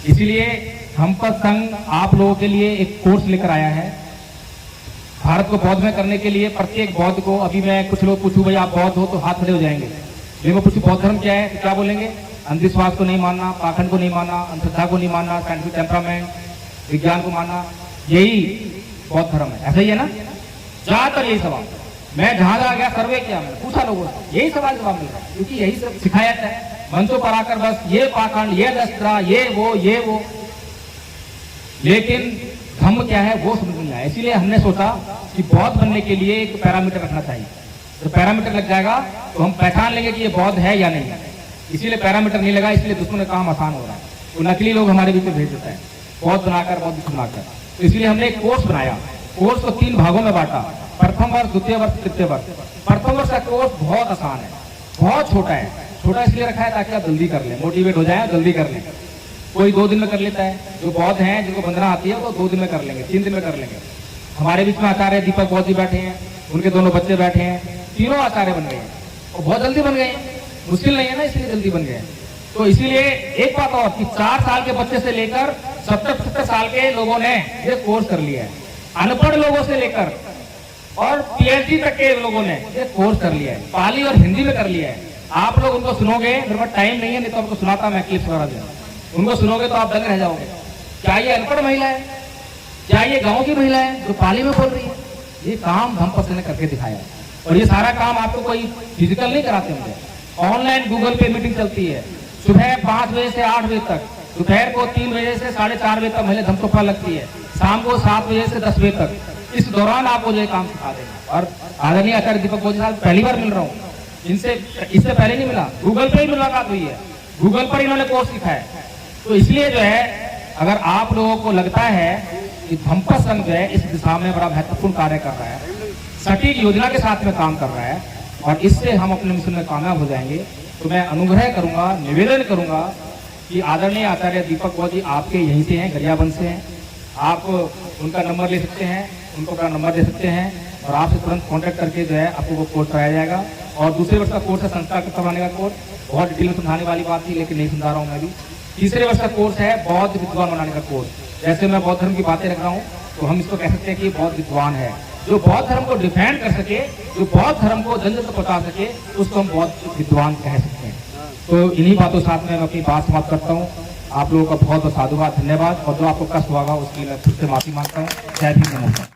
इसीलिए हम पर संघ आप लोगों के लिए एक कोर्स लेकर आया है, भारत को बौद्धमय करने के लिए। प्रत्येक बौद्ध को, अभी मैं कुछ लोग पूछूं भाई आप बौद्ध हो तो हाथ खड़े हो जाएंगे, लेकिन पूछूं बौद्ध धर्म क्या है तो क्या बोलेंगे? अंधविश्वास को नहीं मानना, पाखंड को नहीं मानना, अंधश्रद्धा को नहीं मानना, साइंटिफिक टेम्परामेंट, विज्ञान को मानना, यही बौद्ध धर्म है। ऐसा ही है ना? ज्यादातर यही सवाल, मैं जहां जहां गया सर्वे किया, मैंने पूछा लोगों से, यही सवाल जवाब मिल रहा है, क्योंकि यही सब सिखाया जाता है मंचों पर आकर, बस ये पाखंड, ये दस्त्रा, ये वो। लेकिन धर्म क्या है वो समझ नहीं आया। इसीलिए हमने सोचा कि बौद्ध बनने के लिए एक पैरामीटर रखना चाहिए। तो पैरामीटर लग जाएगा तो हम पहचान लेंगे कि ये बौद्ध है या नहीं। इसीलिए पैरामीटर नहीं लगा, इसलिए दुश्मन का काम आसान हो रहा है, तो नकली लोग हमारे बीच में भेज देता है, बौद्ध बनाकर, बौद्ध बनाकर। तो इसलिए हमने एक कोर्स बनाया, कोर्स को 3 भागों में बांटा, प्रथम वर्ष, द्वितीय वर्ष, तृतीय वर्ष। प्रथम वर्ष का कोर्स बहुत आसान है, बहुत छोटा है। छोटा इसलिए रखा है ताकि आप जल्दी कर लें, मोटिवेट हो जाए, जल्दी कर लें। कोई 2 दिन में कर लेता है, जो बौद्ध हैं जिनको वंदना आती है वो 2 दिन में कर लेंगे, 3 दिन में कर लेंगे। हमारे बीच में आचार्य दीपक बौद्ध जी बैठे हैं, उनके दोनों बच्चे बैठे हैं, तीनों आचार्य बन गए हैं और बहुत जल्दी बन गए हैं। मुश्किल नहीं है ना, इसलिए जल्दी बन गए। तो इसीलिए एक बात और कि 4 साल के बच्चे से लेकर 70 साल के लोगों ने ये कोर्स कर लिया है। अनपढ़ लोगों से लेकर और पीएचडी तक के लोगों ने ये कोर्स कर लिया है, पाली और हिंदी में कर लिया है। आप लोग उनको सुनोगे, मेरे पास टाइम नहीं है, नहीं तो आपको सुनाता मैं क्लिप्स वगैरह दूंगा। उनको सुनोगे तो आप दंग रह जाओगे। क्या ये अनपढ़ महिला है? क्या ये गांव की महिला है जो पाली में बोल रही है? ये काम धम्मपद ने करके दिखाया है। और ये सारा काम आपको कोई फिजिकल नहीं कराते मुझे, ऑनलाइन गूगल पे मीटिंग चलती है। सुबह 5 बजे से 8 बजे तक, दोपहर को 3 बजे से 4:30 बजे तक महिला धमकोपा लगती है, शाम को 7 बजे से 10 बजे तक। इस दौरान आपको जो काम सिखा देंगे। और आदरणीय आचार्य दीपक बोझी साहब पहली बार मिल रहा हूँ इनसे, इससे पहले नहीं मिला, गूगल पे ही मुलाकात हुई है, गूगल पर इन्होंने कोर्स सीखा है। तो इसलिए जो है अगर आप लोगों को लगता है कि धम्पा संघ जो है इस दिशा में बड़ा महत्वपूर्ण कार्य कर रहा है, सटीक योजना के साथ में काम कर रहा है और इससे हम अपने मिशन में कामयाब हो जाएंगे, तो मैं अनुग्रह करूंगा, निवेदन करूंगा कि आदरणीय आचार्य दीपक बोझी आपके यहीं से हैं, गरियाबंद से हैं, आप उनका नंबर ले सकते हैं, उनको अपना नंबर दे सकते हैं और आपसे तुरंत कॉन्टैक्ट करके जो है आपको वो कोर्स कराया जाएगा। और दूसरे वर्ष का कोर्स है संस्कार करवाने का कोर्स, बहुत डिटेल में समझाने वाली बात थी लेकिन नहीं समझा रहा हूँ मैं भी। तीसरे वर्ष का कोर्स है बौद्ध विद्वान बनाने का कोर्स। जैसे मैं बौद्ध धर्म की बातें रख रहा हूँ तो हम इसको कह सकते हैं कि बौद्ध विद्वान है, जो बौद्ध धर्म को डिफेंड कर सके, जो बौद्ध धर्म को जन जन तक पहुंचा सके, उसको हम बौद्ध विद्वान कह सकते हैं। तो इन्हीं बातों के साथ में मैं अपनी बात समाप्त करता हूँ। आप लोगों का बहुत बहुत साधुवाद, धन्यवाद। और जो आपको कष्ट हुआ उसके लिए मैं फिर से माफी मांगता हूँ। जय भीम, नमस्कार।